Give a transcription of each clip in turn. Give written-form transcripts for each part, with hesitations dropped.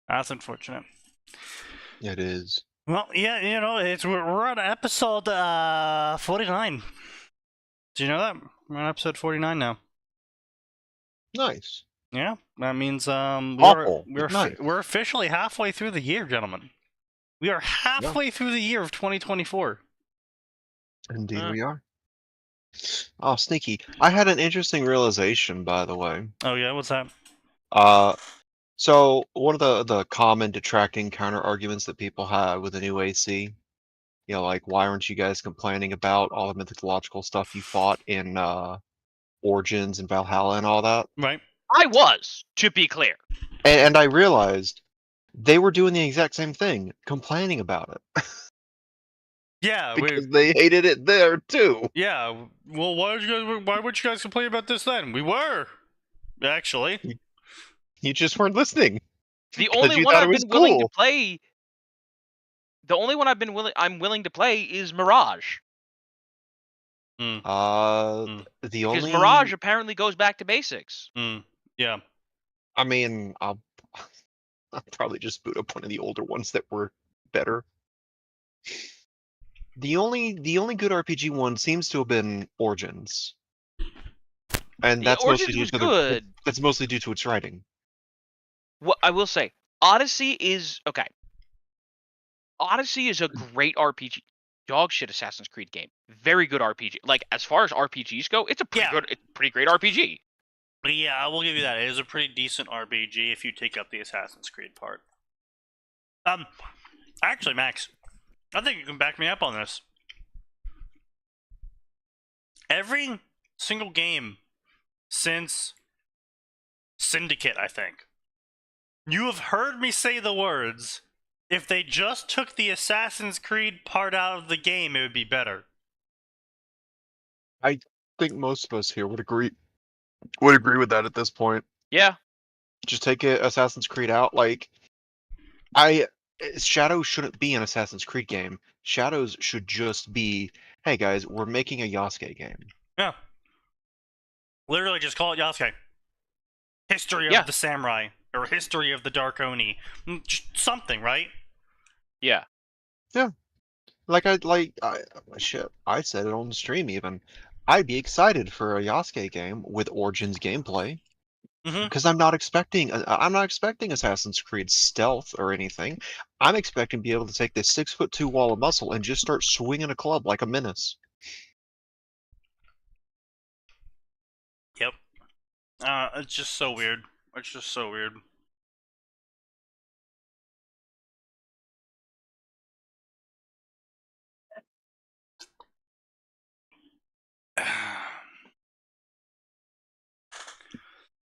That's unfortunate. It is. Well, yeah, we're on episode 49. Do you know that? We're on episode 49 now. Nice. Yeah, that means Awful, but nice. we're officially halfway through the year, gentlemen. We are halfway through the year of 2024. Indeed we are. Oh, Sneaky. I had an interesting realization, by the way. Oh yeah, what's that? So one of the common detracting counter arguments that people have with the new AC, like why aren't you guys complaining about all the mythological stuff you fought in Origins and Valhalla and all that? Right. I was, to be clear. And I realized they were doing the exact same thing, complaining about it. Yeah, because they hated it there too. Yeah. Well, why would you guys complain about this then? We were actually. You just weren't listening. The only one I've been cool. willing to play. The only one I'm willing to play is Mirage. The Because only Mirage apparently goes back to basics. Yeah. I mean, I'll probably just boot up one of the older ones that were better. The only good RPG one seems to have been Origins, and that's mostly due to that's mostly due to its writing. What I will say, Odyssey is okay. Odyssey is a great RPG. Dog shit Assassin's Creed game. Very good RPG. Like as far as RPGs go, it's a pretty great RPG. Yeah, I will give you that. It is a pretty decent RPG if you take up the Assassin's Creed part. Actually, Max, I think you can back me up on this. Every single game since Syndicate, I think, you have heard me say the words, if they just took the Assassin's Creed part out of the game, it would be better. I think most of us here would agree with that at this point. Yeah. Just take Assassin's Creed out. Like, Shadows shouldn't be an Assassin's Creed game. Shadows should just be, hey guys, we're making a Yasuke game. Yeah. Literally just call it Yasuke. History of the Samurai. Or History of the Dark Oni. Just something, right? Yeah. Yeah. I said it on the stream even. I'd be excited for a Yasuke game with Origins gameplay. Because I'm not expecting Assassin's Creed stealth or anything. I'm expecting to be able to take this 6'2" wall of muscle and just start swinging a club like a menace. Yep. It's just so weird. It's just so weird.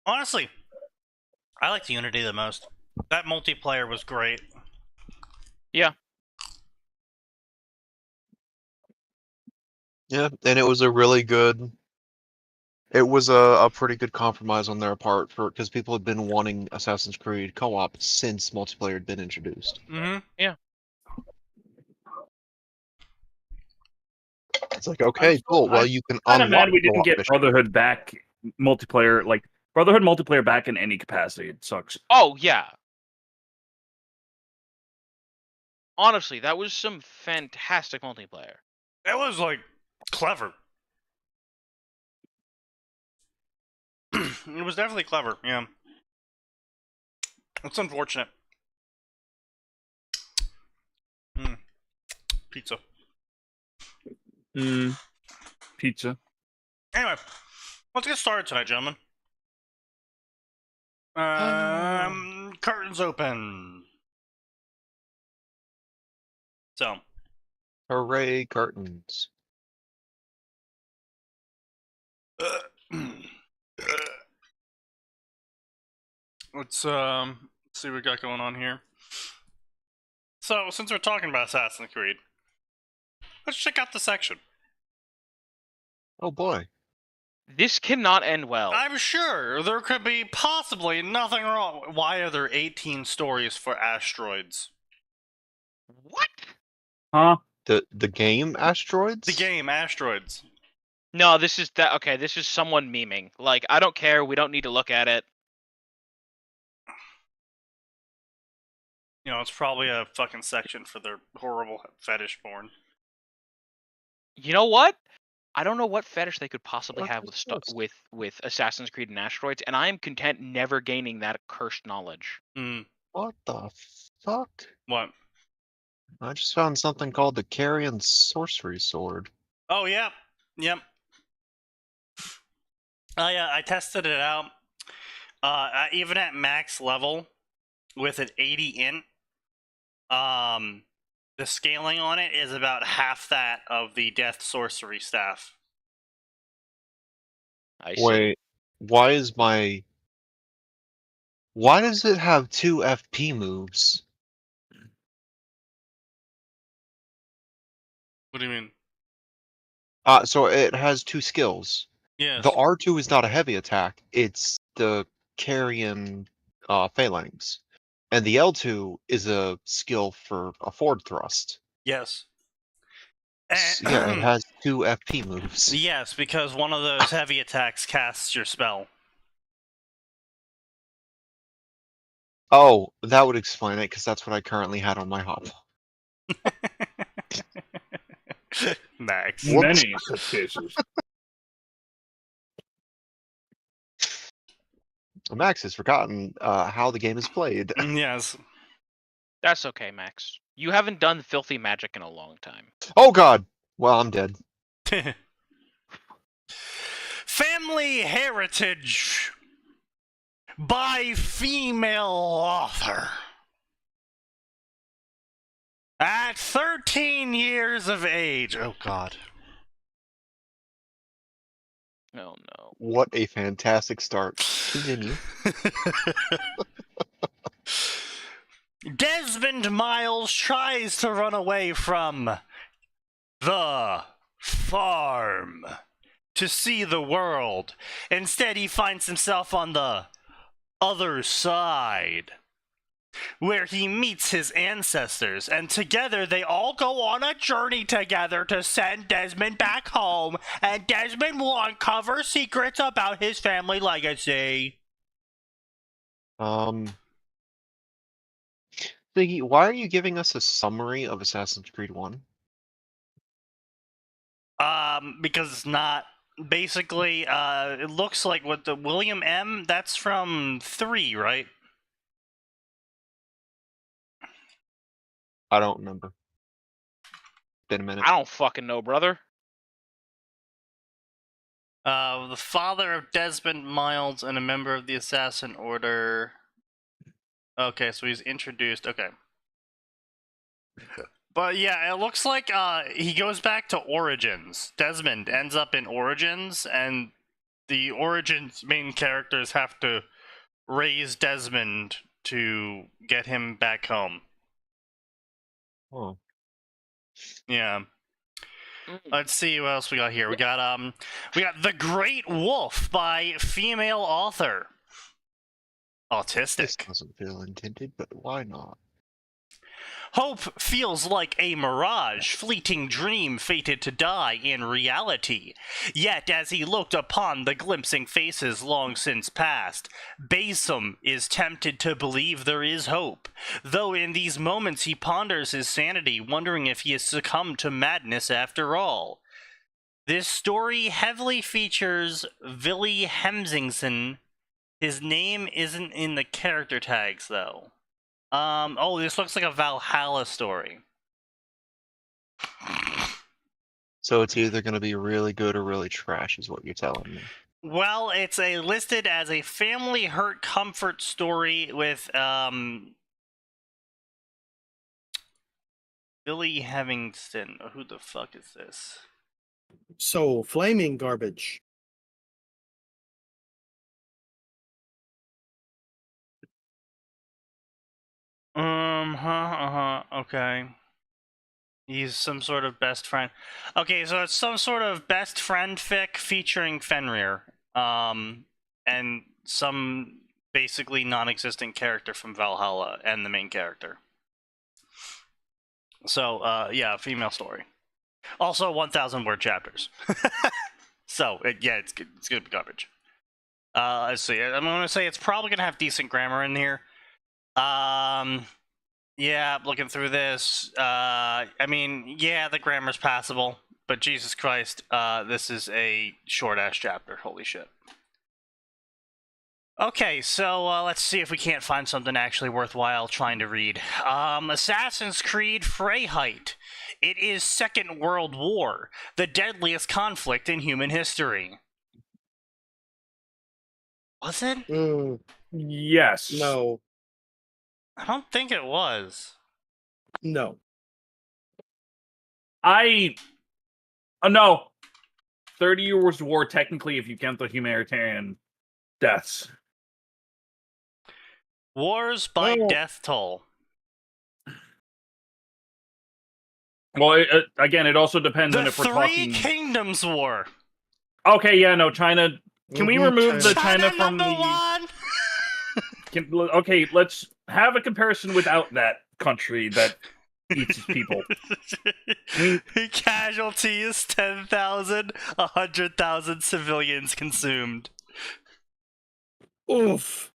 Honestly, I liked Unity the most. That multiplayer was great. Yeah. Yeah, and it was a really good. It was a pretty good compromise on their part because people had been wanting Assassin's Creed co-op since multiplayer had been introduced. Yeah. It's like, okay, cool. Well, you can. I'm kind of mad we didn't get Brotherhood back multiplayer, like Brotherhood multiplayer back in any capacity. It sucks. Oh yeah. Honestly, that was some fantastic multiplayer. It was like clever. It was definitely clever. Yeah. It's unfortunate. Pizza. Pizza. Anyway, let's get started tonight, gentlemen. Curtains open. So. Hooray, curtains. Let's see what we got going on here. So, since we're talking about Assassin's Creed, let's check out the section. Oh boy. This cannot end well. I'm sure there could be possibly nothing wrong. Why are there 18 stories for asteroids? What? Huh? The game Asteroids? The game Asteroids. No, this is that. Okay, this is someone memeing. Like, I don't care. We don't need to look at it. You know, it's probably a fucking section for their horrible fetish porn. You know what? I don't know what fetish they could possibly What have is with this? with Assassin's Creed and asteroids, and I am content never gaining that cursed knowledge. What the fuck? What? I just found something called the Carrion Sorcery Sword. Oh, yeah. Yep. I tested it out. Even at max level, with an 80 int, the scaling on it is about half that of the Death Sorcery Staff. I see. Wait, why does it have 2 FP moves? What do you mean? So it has 2 skills. Yes. The R2 is not a heavy attack, it's the Carrion Phalanx. And the L2 is a skill for a forward thrust. Yes. Yeah, it has 2 FP moves. Yes, because one of those heavy attacks casts your spell. Oh, that would explain it, because that's what I currently had on my hop. Max. Whoops. Many such cases. Max has forgotten how the game is played. Yes. That's okay, Max. You haven't done filthy magic in a long time. Oh god! Well, I'm dead. Family Heritage by female author. At 13 years of age. Oh god. Oh no. What a fantastic start. Continue. Desmond Miles tries to run away from the farm to see the world. Instead, he finds himself on the other side, where he meets his ancestors, and together they all go on a journey together to send Desmond back home, and Desmond will uncover secrets about his family legacy. Ziggy, why are you giving us a summary of Assassin's Creed 1? Because it's not... Basically, it looks like what the William M., that's from 3, right? I don't remember. Been a minute. I don't fucking know, brother. The father of Desmond Miles and a member of the Assassin Order. Okay, so he's introduced. Okay. But yeah, it looks like he goes back to Origins. Desmond ends up in Origins, and the Origins main characters have to raise Desmond to get him back home. Oh. Yeah. Let's see what else we got here. We got The Great Wolf by female author. This Autistic. doesn't feel intended, but why not? Hope feels like a mirage, fleeting dream fated to die in reality. Yet as he looked upon the glimpsing faces long since past, Basim is tempted to believe there is hope, though in these moments he ponders his sanity, wondering if he has succumbed to madness after all. This story heavily features Villy Hemsingson. His name isn't in the character tags, though. Oh, this looks like a Valhalla story. So it's either going to be really good or really trash, is what you're telling me. Well, it's listed as a family hurt comfort story with Billy Hemingson. Oh, who the fuck is this? So, flaming garbage. Okay. He's some sort of best friend. Okay, so it's some sort of best friend fic featuring Fenrir. And some basically non-existent character from Valhalla and the main character. So, yeah, female story. Also, 1,000 word chapters. So, it's gonna be garbage. Let's see. I'm gonna say it's probably gonna have decent grammar in here. Yeah, looking through this. I mean, yeah, the grammar's passable, but Jesus Christ, this is a short-ass chapter. Holy shit. Okay, so let's see if we can't find something actually worthwhile trying to read. Assassin's Creed Freiheit. It is Second World War, the deadliest conflict in human history. Was it? Yes. No. I don't think it was. No. No. 30 Years' War, technically, if you count the humanitarian deaths. Wars by Oh. death toll. Well, again, it also depends on The if we're Three talking. Kingdoms War. Okay, yeah, no, China. Can we remove the China China from number the? one. Okay, let's have a comparison without that country that eats its people. Casualties 10,000, 100,000 civilians consumed. Oof.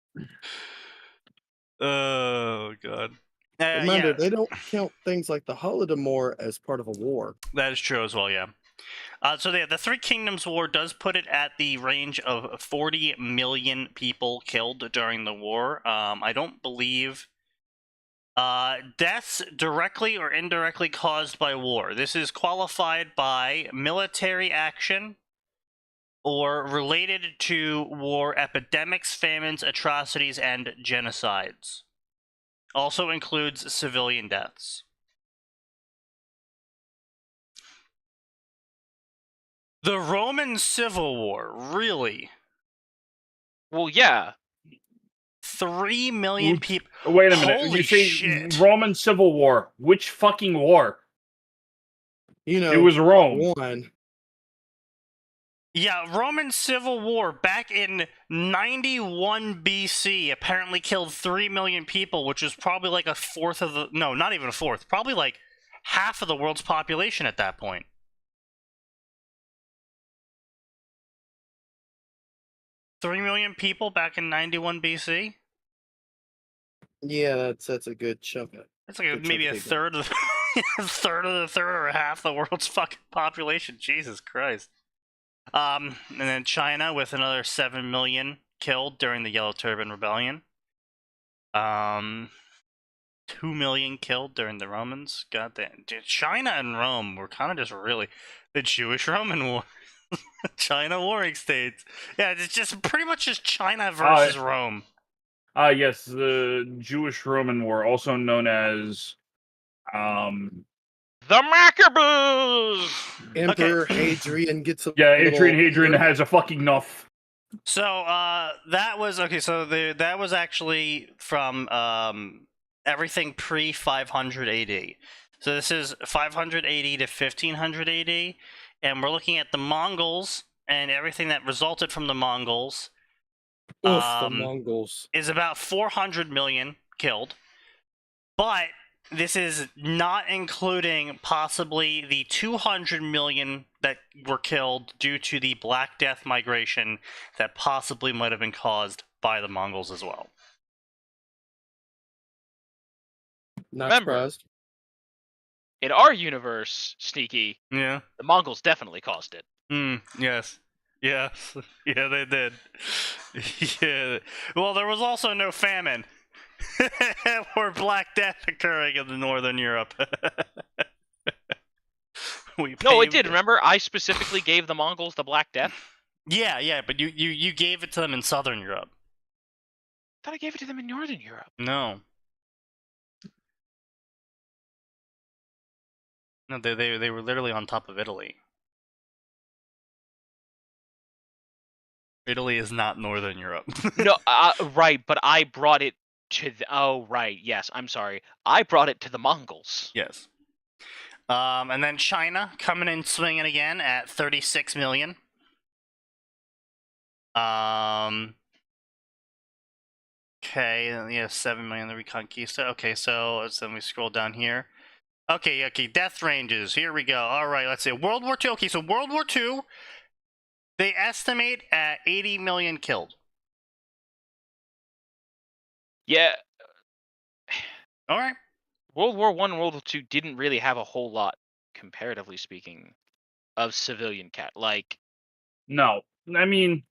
Oh god. Remember, Yeah, they don't count things like the Holodomor as part of a war. that is true as well. Yeah. So the Three Kingdoms War does put it at the range of 40 million people killed during the war. I don't believe deaths directly or indirectly caused by war. This is qualified by military action or related to war, epidemics, famines, atrocities, and genocides. Also includes civilian deaths. The Roman Civil War, really? Well, yeah. 3 million people. Wait a minute. Holy You say shit. Roman Civil War? Which fucking war? You know, It was Rome. one. Yeah, Roman Civil War back in 91 BC apparently killed 3 million people, which was probably like a fourth of the... No, not even a fourth. Probably like half of the world's population at that point. $3 million people back in 91 BC? Yeah, that's a good chunk of That's like Good maybe a chunk of third of a third of the third or half the world's fucking population. Jesus Christ. And then China with another 7 million killed during the Yellow Turban Rebellion. 2 million killed during the Romans. God damn. Dude, China and Rome were kind of just really the Jewish-Roman War. China warring states. Yeah, it's just pretty much just China versus Rome. Yes, the Jewish-Roman War, also known as The Maccabees! Emperor Hadrian gets a Hadrian has a fucking enough. So that was okay. So that was actually from everything pre 500 AD. So this is 500 AD to 1500 AD, and we're looking at the Mongols and everything that resulted from the Mongols. the Mongols Is about 400 million killed, but this is not including possibly the 200 million that were killed due to the Black Death migration that possibly might have been caused by the Mongols as well. Not Remember. surprised. In our universe, Sneaky, Yeah. the Mongols definitely caused it. Yes. Yeah. Yeah, they did. Yeah. Well, there was also no famine or Black Death occurring in the Northern Europe. No, it did. Remember, I specifically gave the Mongols the Black Death. Yeah, but you gave it to them in Southern Europe. I thought I gave it to them in Northern Europe. No. No, they were literally on top of Italy. Italy is not Northern Europe. No, right, but I brought it to the... Oh, right, yes, I'm sorry. I brought it to the Mongols. Yes. And then China coming in swinging again at 36 million. Okay, yeah, 7 million the Reconquista. Okay, so then we scroll down here. Okay, death ranges. Here we go. All right, let's see. World War II. Okay, so World War II, they estimate at 80 million killed. Yeah. All right. World War I and World War II didn't really have a whole lot, comparatively speaking, of civilian like No, I mean,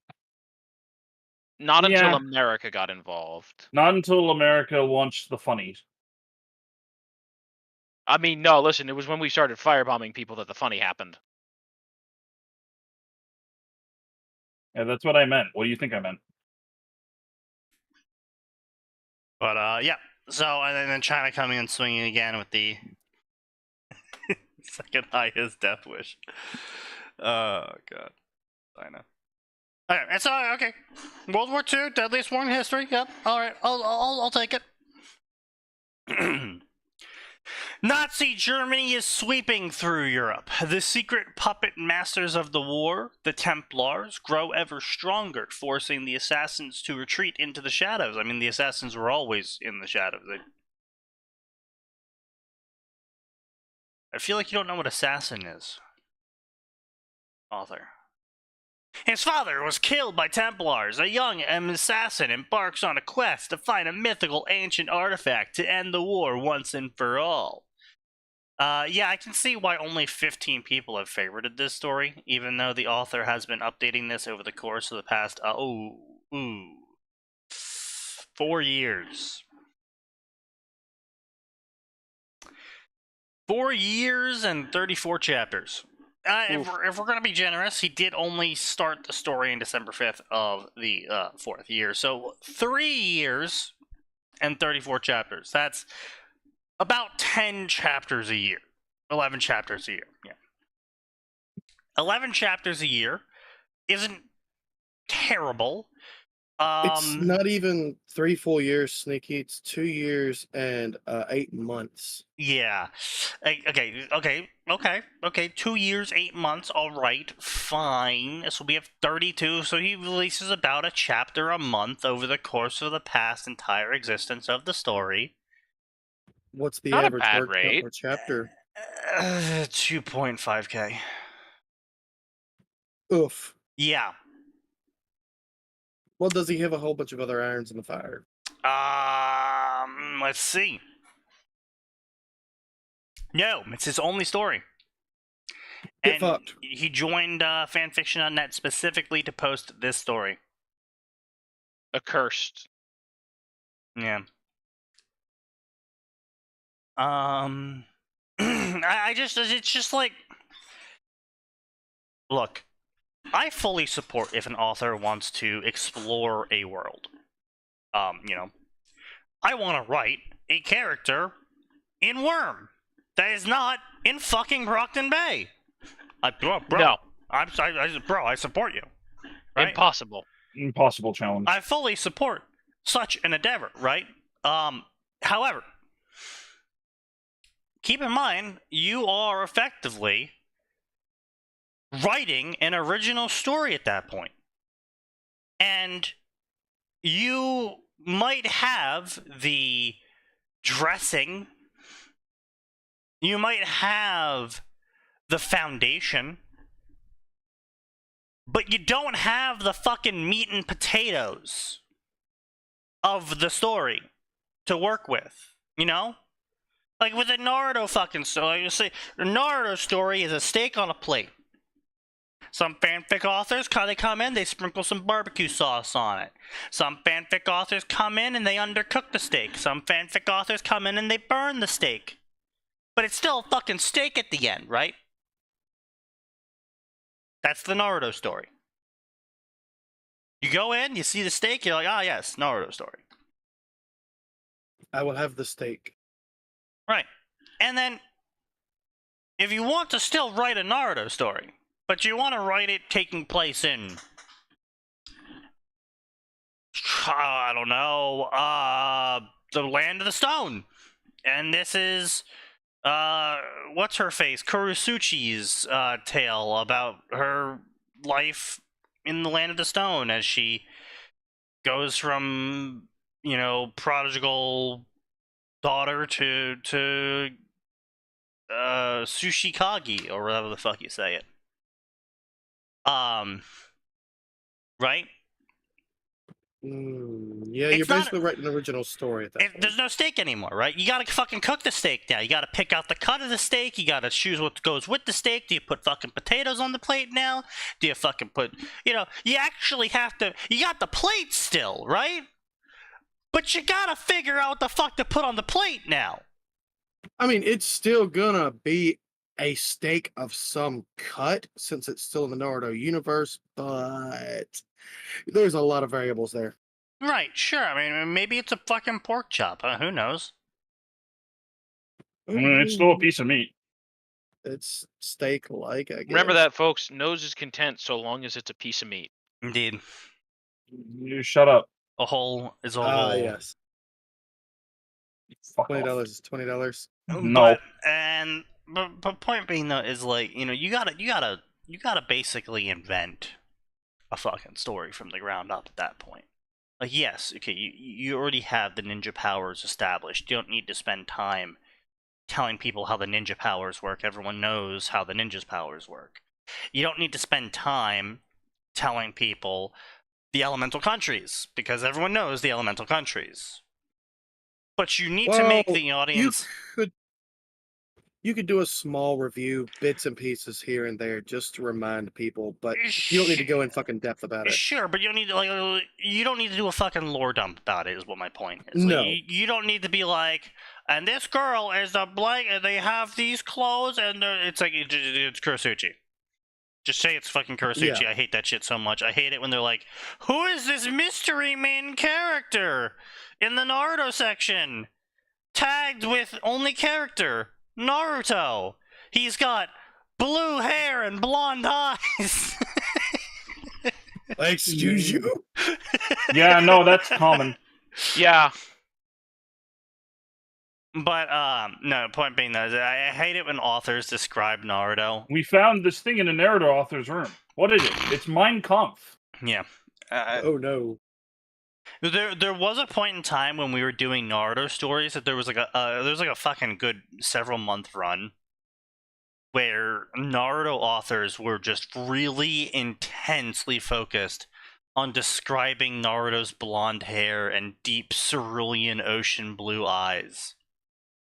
not until Yeah. America got involved. not until America launched the funnies. I mean, no, listen, it was when we started firebombing people that the funny happened. Yeah, that's what I meant. What do you think I meant? But yeah. So and then China coming and swinging again with the second highest death wish. Oh god, China. Okay, it's all right. Okay, World War II, deadliest war in history. Yep. All right, I'll take it. Nazi Germany is sweeping through Europe. The secret puppet masters of the war, the Templars, grow ever stronger, forcing the assassins to retreat into the shadows. I mean, the assassins were always in the shadows. I feel like you don't know what assassin is. Author. His father was killed by Templars. A young assassin embarks on a quest to find a mythical ancient artifact to end the war once and for all. Yeah, I can see why only 15 people have favorited this story, even though the author has been updating this over the course of the past, 4 years. 4 years and 34 chapters. If we're going to be generous, he did only start the story in December 5th of the 4th year. So 3 years and 34 chapters. That's about 10 chapters a year. 11 chapters a year, yeah. 11 chapters a year isn't terrible. It's not even 3-4 years, Sneaky. It's 2 years and 8 months. Yeah. Okay. 2 years, 8 months. All right, fine. So we have 32. So he releases about a chapter a month over the course of the past entire existence of the story. What's the Not a average bad word count rate. per chapter? 2.5K. Oof. Yeah. Well, does he have a whole bunch of other irons in the fire? Let's see. No, it's his only story. Get And fucked. he joined Fanfiction.net specifically to post this story. Accursed. Yeah. It's just like, look, I fully support if an author wants to explore a world. I want to write a character in Worm that is not in fucking Brockton Bay. Bro, No. I support you. Right? Impossible. Impossible challenge. I fully support such an endeavor, right? However, keep in mind, you are effectively writing an original story at that point. And you might have the dressing, you might have the foundation, but you don't have the fucking meat and potatoes of the story to work with, you know? Like with a Naruto fucking story, you say the Naruto story is a steak on a plate. Some fanfic authors, they come in, they sprinkle some barbecue sauce on it. Some fanfic authors come in and they undercook the steak. Some fanfic authors come in and they burn the steak. But it's still a fucking steak at the end, right? That's the Naruto story. You go in, you see the steak, you're like, ah, yes, Naruto story. I will have the steak. Right. And then, if you want to still write a Naruto story, but you want to write it taking place in, I don't know, the Land of the Stone. And this is, what's her face? Kurosuchi's tale about her life in the Land of the Stone as she goes from, prodigal daughter to Sushikage, or whatever the fuck you say it. Right? Yeah, It's you're not- basically writing an original story at that point. There's no steak anymore, right? You gotta fucking cook the steak now. You gotta pick out the cut of the steak. You gotta choose what goes with the steak. Do you put fucking potatoes on the plate now? Do you fucking put, you actually have to, you got the plate still, right? But you gotta figure out what the fuck to put on the plate now. I mean, it's still gonna be a steak of some cut since it's still in the Naruto universe, but there's a lot of variables there. Right, sure. I mean, maybe it's a fucking pork chop. Who knows? I mean, it's still a piece of meat. It's steak-like, I guess. Remember that, folks. Nose is content so long as it's a piece of meat. Indeed. You shut up. A whole is a whole. Yes. Fuck $20 off. is $20. No. But point being though is like, you gotta basically invent a fucking story from the ground up at that point. Like, yes, okay, you already have the ninja powers established. You don't need to spend time telling people how the ninja powers work. Everyone knows how the ninja's powers work. You don't need to spend time telling people the elemental countries, because everyone knows the elemental countries. But you need to make the audience... You could do a small review, bits and pieces here and there, just to remind people, but you don't need to go in fucking depth about it. Sure, but you don't need to you don't need to do a fucking lore dump about it. Is what my point is. No, you don't need to be like, and this girl is a blank, and they have these clothes, and it's like it's Kurosuchi. Just say it's fucking Kurosuchi. Yeah. I hate that shit so much. I hate it when they're like, who is this mystery main character in the Naruto section? Tagged with only character. Naruto. He's got blue hair and blonde eyes. excuse you. Yeah, no, that's common. Yeah. But no. Point being though, I hate it when authors describe Naruto. We found this thing in a narrator author's room. What is it? It's Mein Kampf. Yeah. Oh no. There was a point in time when we were doing Naruto stories that there was like a fucking good several month run where Naruto authors were just really intensely focused on describing Naruto's blonde hair and deep cerulean ocean blue eyes.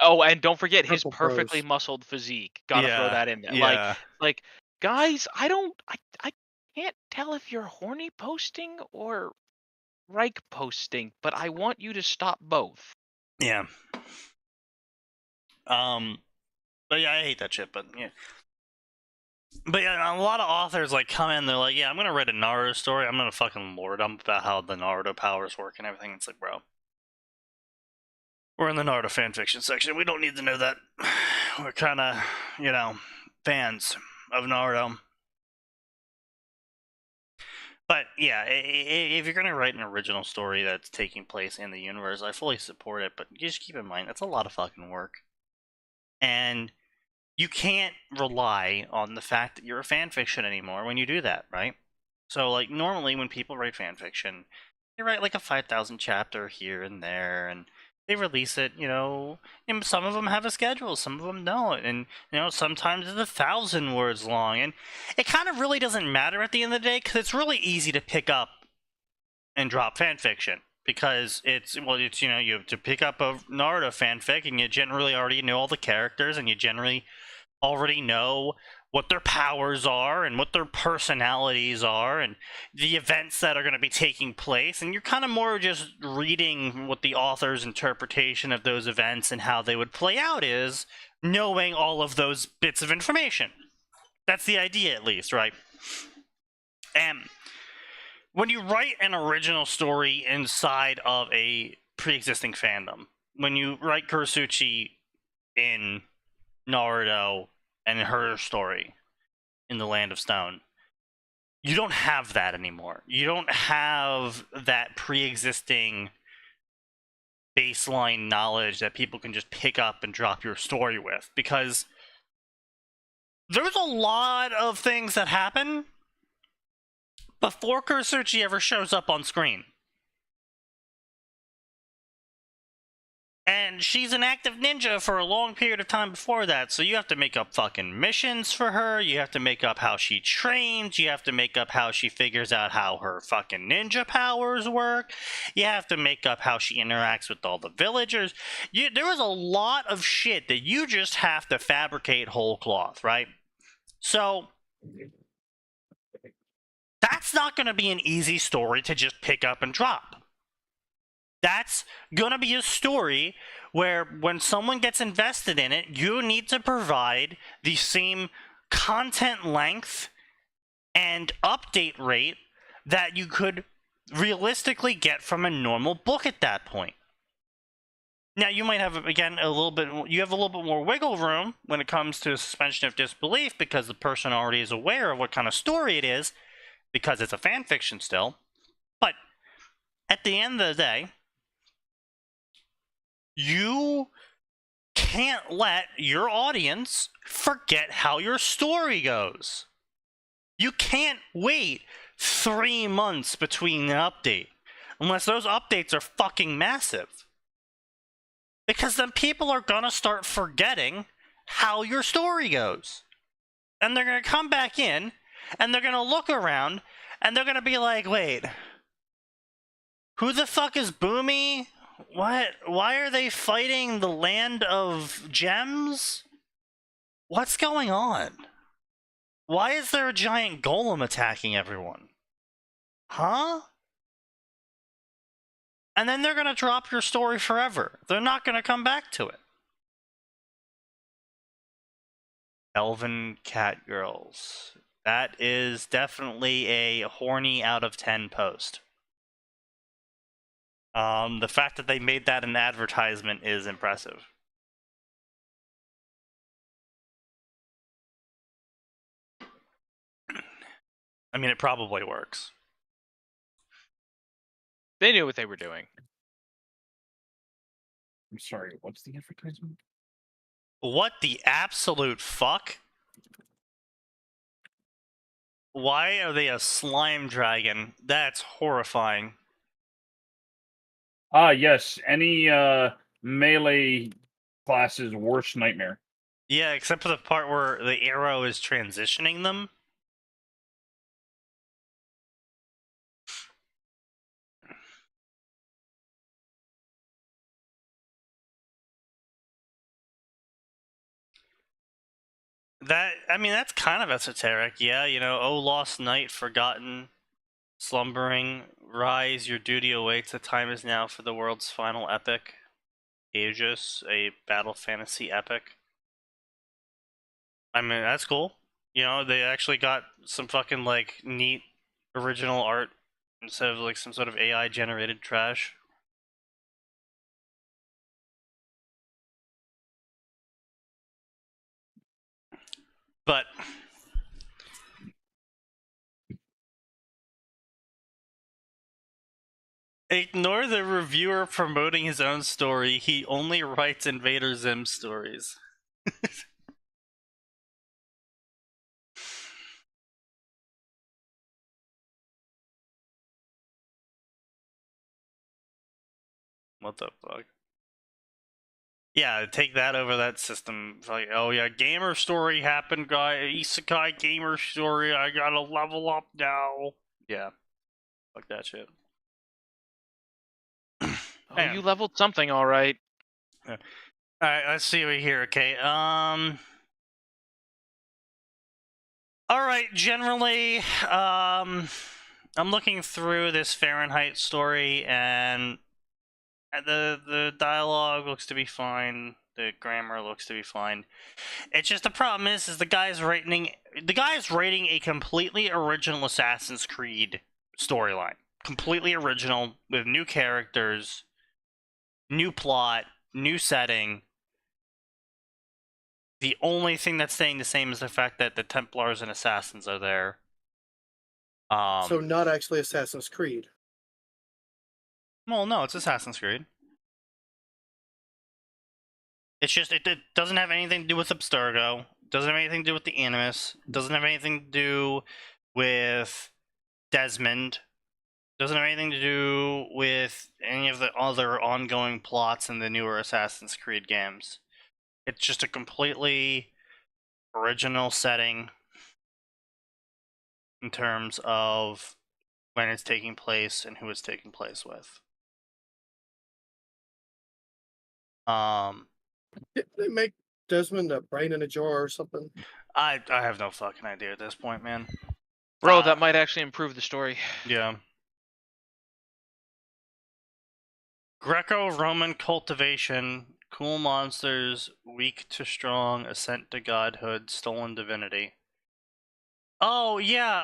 Oh, and don't forget his Purple perfectly prose. muscled physique. Gotta throw that in there. Yeah. Like, guys, I can't tell if you're horny posting or Reich posting, but I want you to stop both. Yeah. But yeah, I hate that shit, but yeah. But yeah, a lot of authors like come in, they're like, yeah, I'm gonna write a Naruto story, I'm gonna fucking lore dump about how the Naruto powers work and everything. It's like, bro, we're in the Naruto fanfiction section, we don't need to know that. We're kinda, fans of Naruto. But yeah, if you're gonna write an original story that's taking place in the universe, I fully support it, but just keep in mind, that's a lot of fucking work. And you can't rely on the fact that you're a fanfiction anymore when you do that, right? So, like, normally when people write fanfiction, they write like a 5,000 chapter here and there, and they release it, and some of them have a schedule, some of them don't, and, sometimes it's 1,000 words long, and it kind of really doesn't matter at the end of the day, because it's really easy to pick up and drop fanfiction. Because it's you have to pick up a Naruto fanfic, and you generally already know all the characters, and you generally already know what their powers are, and what their personalities are, and the events that are going to be taking place, and you're kind of more just reading what the author's interpretation of those events and how they would play out is, knowing all of those bits of information. That's the idea, at least, right? And when you write an original story inside of a pre-existing fandom, when you write Kurosuchi in Naruto and her story in the Land of Stone, you don't have that anymore. You don't have that pre-existing baseline knowledge that people can just pick up and drop your story with, because there's a lot of things that happen before Kurosuchi ever shows up on screen. And she's an active ninja for a long period of time before that, so you have to make up fucking missions for her, you have to make up how she trains, you have to make up how she figures out how her fucking ninja powers work, you have to make up how she interacts with all the villagers. There was a lot of shit that you just have to fabricate whole cloth, right? So, that's not going to be an easy story to just pick up and drop. That's gonna be a story where when someone gets invested in it, you need to provide the same content length and update rate that you could realistically get from a normal book at that point. Now, you might have, again, a little bit more wiggle room when it comes to suspension of disbelief because the person already is aware of what kind of story it is because it's a fan fiction still. But at the end of the day, you can't let your audience forget how your story goes. You can't wait 3 months between an update, unless those updates are fucking massive. Because then people are gonna start forgetting how your story goes. And they're gonna come back in, and they're gonna look around, and they're gonna be like, wait, who the fuck is Boomy? What? Why are they fighting the land of gems? What's going on? Why is there a giant golem attacking everyone? Huh? And then they're gonna drop your story forever. They're not gonna come back to it. Elven Cat Girls. That is definitely a horny out of 10 post. The fact that they made that an advertisement is impressive. I mean, it probably works. They knew what they were doing. I'm sorry, what's the advertisement? What the absolute fuck? Why are they a slime dragon? That's horrifying. Ah, yes. Any melee class's worst nightmare. Yeah, except for the part where the arrow is transitioning them. I mean, that's kind of esoteric, yeah. You know, oh, lost night, forgotten, slumbering, rise, your duty awaits, the time is now for the world's final epic. Aegis, a battle fantasy epic. I mean, that's cool. You know, they actually got some fucking, like, neat original art instead of, like, some sort of AI-generated trash. But ignore the reviewer promoting his own story. He only writes Invader Zim stories. What the fuck? Yeah, take that over that system. It's like, oh yeah, gamer story happened, guy. Isekai gamer story. I gotta level up now. Yeah, fuck that shit. Oh, Man. you leveled something, all right. All right, let's see over here. Okay, all right. Generally, I'm looking through this Fahrenheit story, and the dialogue looks to be fine. The grammar looks to be fine. It's just the problem is the guy's writing a completely original Assassin's Creed storyline, completely original with new characters, new plot, new setting. The only thing that's staying the same is the fact that the Templars and Assassins are there. So not actually Assassin's Creed. Well, no, it's Assassin's Creed. It's just, it doesn't have anything to do with Abstergo. Doesn't have anything to do with the Animus. Doesn't have anything to do with Desmond. Doesn't have anything to do with any of the other ongoing plots in the newer Assassin's Creed games. It's just a completely original setting in terms of when it's taking place and who it's taking place with. Did they make Desmond a brain in a jar or something? I have no fucking idea at this point, man. Bro, that might actually improve the story. Yeah. Greco-Roman cultivation, cool monsters, weak to strong, ascent to godhood, stolen divinity. Oh yeah,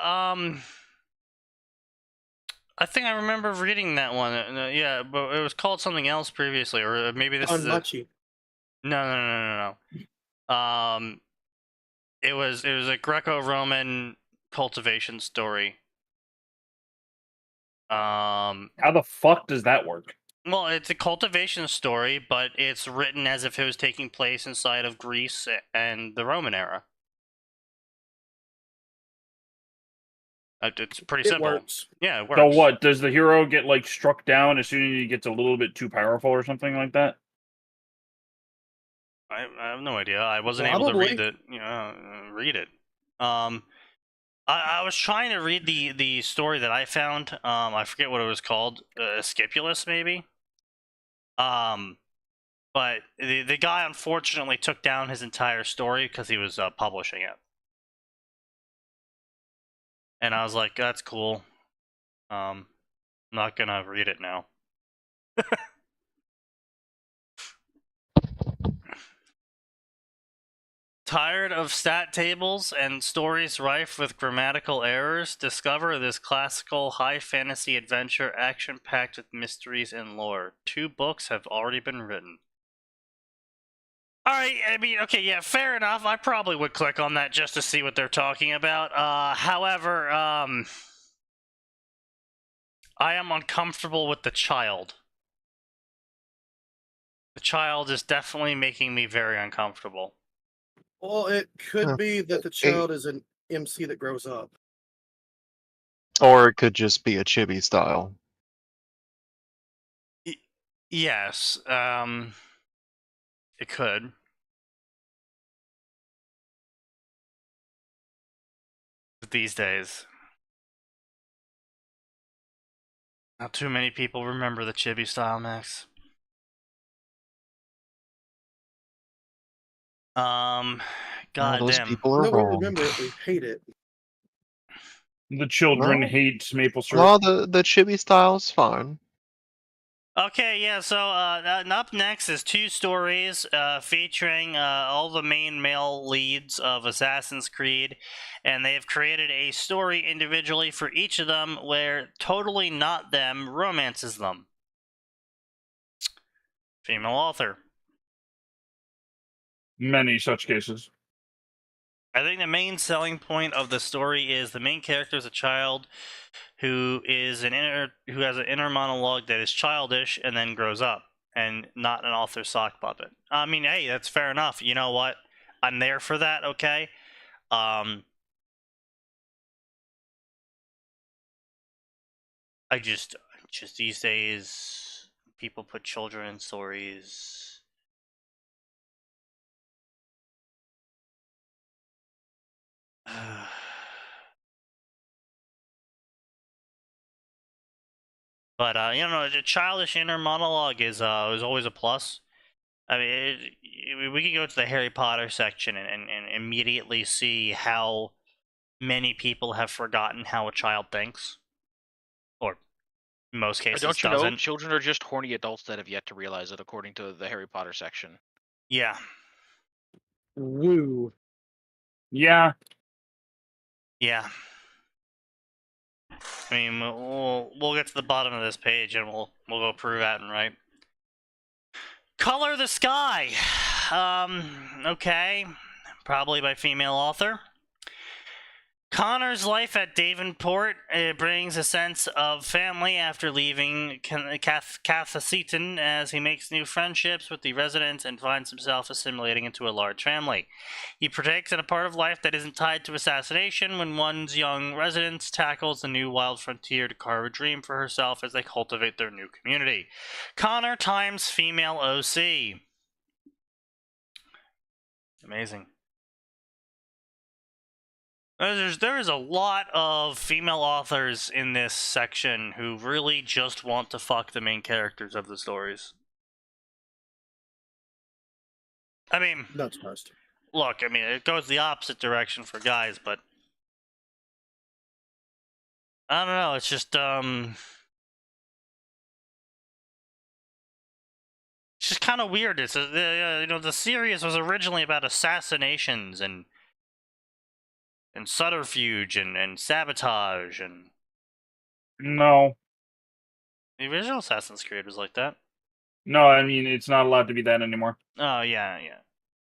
I think I remember reading that one. Yeah, but it was called something else previously, or maybe this is a... No. It was a Greco-Roman cultivation story. How the fuck does that work? Well, it's a cultivation story, but it's written as if it was taking place inside of Greece and the Roman era. It's pretty simple. Works. Yeah, it works. So what? Does the hero get like struck down as soon as he gets a little bit too powerful or something like that? I have no idea. I wasn't able to read it. Read it. I was trying to read the story that I found. I forget what it was called. Scipulus, maybe. But the guy unfortunately took down his entire story because he was publishing it. And I was like, that's cool. I'm not gonna read it now. Tired of stat tables and stories rife with grammatical errors? Discover this classical high fantasy adventure action-packed with mysteries and lore. 2 books have already been written. Alright, I mean, okay, yeah, fair enough. I probably would click on that just to see what they're talking about. However, I am uncomfortable with the child. The child is definitely making me very uncomfortable. Well, it could be that the child is an MC that grows up. Or it could just be a chibi style. Yes, it could. These days. Not too many people remember the chibi style, Max. God those damn. people are No, we wrong. remember it. We hate it. The children No. hate maple syrup. Well, the chibi style is fine. Okay, yeah, so up next is 2 stories featuring all the main male leads of Assassin's Creed, and they've created a story individually for each of them where totally not them romances them. Female author. Many such cases. I think the main selling point of the story is the main character is a child who has an inner monologue that is childish and then grows up, and not an author's sock puppet. I mean, hey, that's fair enough. You know what? I'm there for that. Okay. I just these days people put children in stories. But a childish inner monologue is always a plus. I mean, we could go to the Harry Potter section and immediately see how many people have forgotten how a child thinks, or in most cases Don't you doesn't. know, children are just horny adults that have yet to realize it, according to the Harry Potter section. Yeah. Woo. Yeah. Yeah. I mean, we'll get to the bottom of this page and we'll go prove Atin right. Color the Sky. Okay. Probably by female author. Connor's life at Davenport brings a sense of family after leaving Seaton as he makes new friendships with the residents and finds himself assimilating into a large family. He partakes in a part of life that isn't tied to assassination when one's young residents tackles a new wild frontier to carve a dream for herself as they cultivate their new community. Connor times female OC. Amazing. There is a lot of female authors in this section who really just want to fuck the main characters of the stories. I mean, Not surprised. look, I mean, it goes the opposite direction for guys, but I don't know, it's just kind of weird. It's the series was originally about assassinations and subterfuge and sabotage and No. the original Assassin's Creed was like that. No, I mean, it's not allowed to be that anymore. Oh, yeah.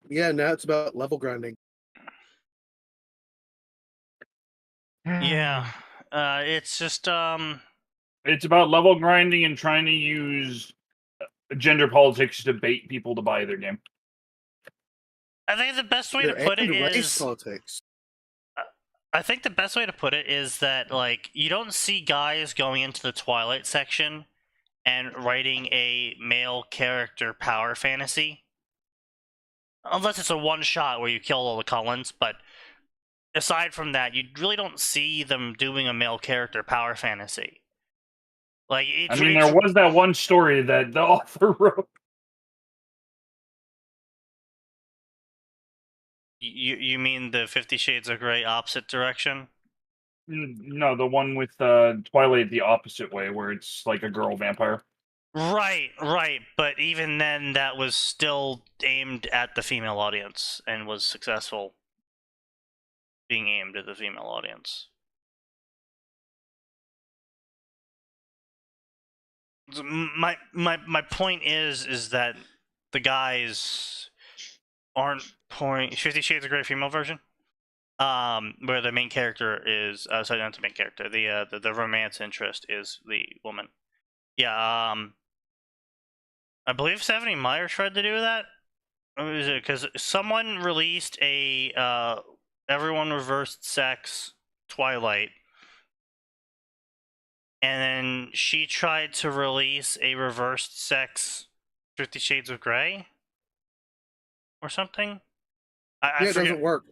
Yeah, now it's about level grinding. Yeah. It's just, It's about level grinding and trying to use gender politics to bait people to buy their game. I think the best way to put it race is... politics. I think the best way to put it is that, like, you don't see guys going into the Twilight section and writing a male character power fantasy. Unless it's a one-shot where you kill all the Cullens, but aside from that, you really don't see them doing a male character power fantasy. Like, there was that one story that the author wrote. You mean the 50 Shades of Grey opposite direction? No, the one with Twilight the opposite way, where it's like a girl vampire. Right. But even then, that was still aimed at the female audience and was successful being aimed at the female audience. My point is that the guys aren't pouring 50 Shades of Grey female version, where the main character is sorry, not the main character, the romance interest is the woman. Yeah, I believe 70 Meyer tried to do that. Was it because someone released a everyone reversed sex Twilight, and then she tried to release a reversed sex 50 Shades of Grey or something. I it doesn't work.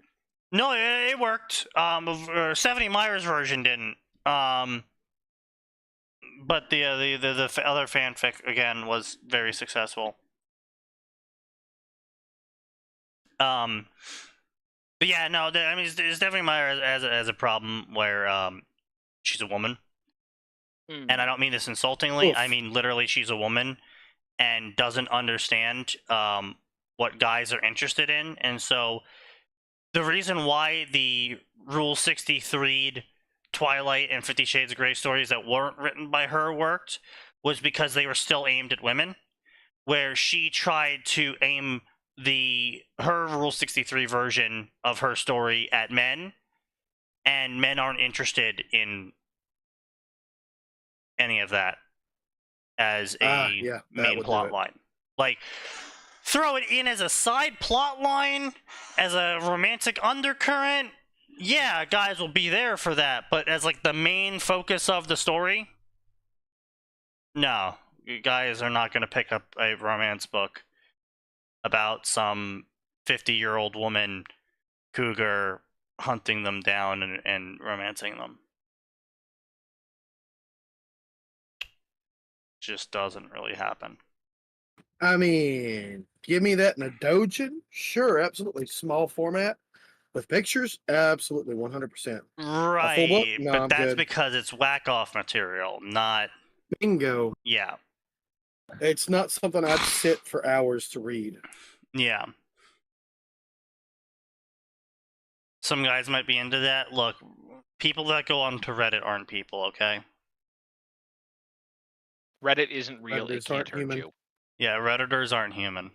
No, it worked. 70 Meyer's version didn't. But the other fanfic again was very successful. But yeah, no, I mean, there's definitely Meyer as a problem where she's a woman, and I don't mean this insultingly. Oof. I mean literally, she's a woman and doesn't understand what guys are interested in, and so the reason why the Rule 63 Twilight and 50 Shades of Grey stories that weren't written by her worked was because they were still aimed at women, where she tried to aim her Rule 63 version of her story at men, and men aren't interested in any of that as a main plot line. Like, throw it in as a side plot line, as a romantic undercurrent, yeah, guys will be there for that, but as like the main focus of the story, no, you guys are not going to pick up a romance book about some 50-year-old woman cougar hunting them down and romancing them. Just doesn't really happen. I mean, give me that in a Dojin? Sure, absolutely. Small format with pictures? Absolutely, 100%. Right, No, but I'm that's good. because it's whack-off material, not... Bingo. Yeah. It's not something I'd sit for hours to read. Yeah. Some guys might be into that. Look, people that go onto Reddit aren't people, okay? Reddit isn't real. Redditors It can't aren't hurt human. you. Yeah, Redditors aren't human.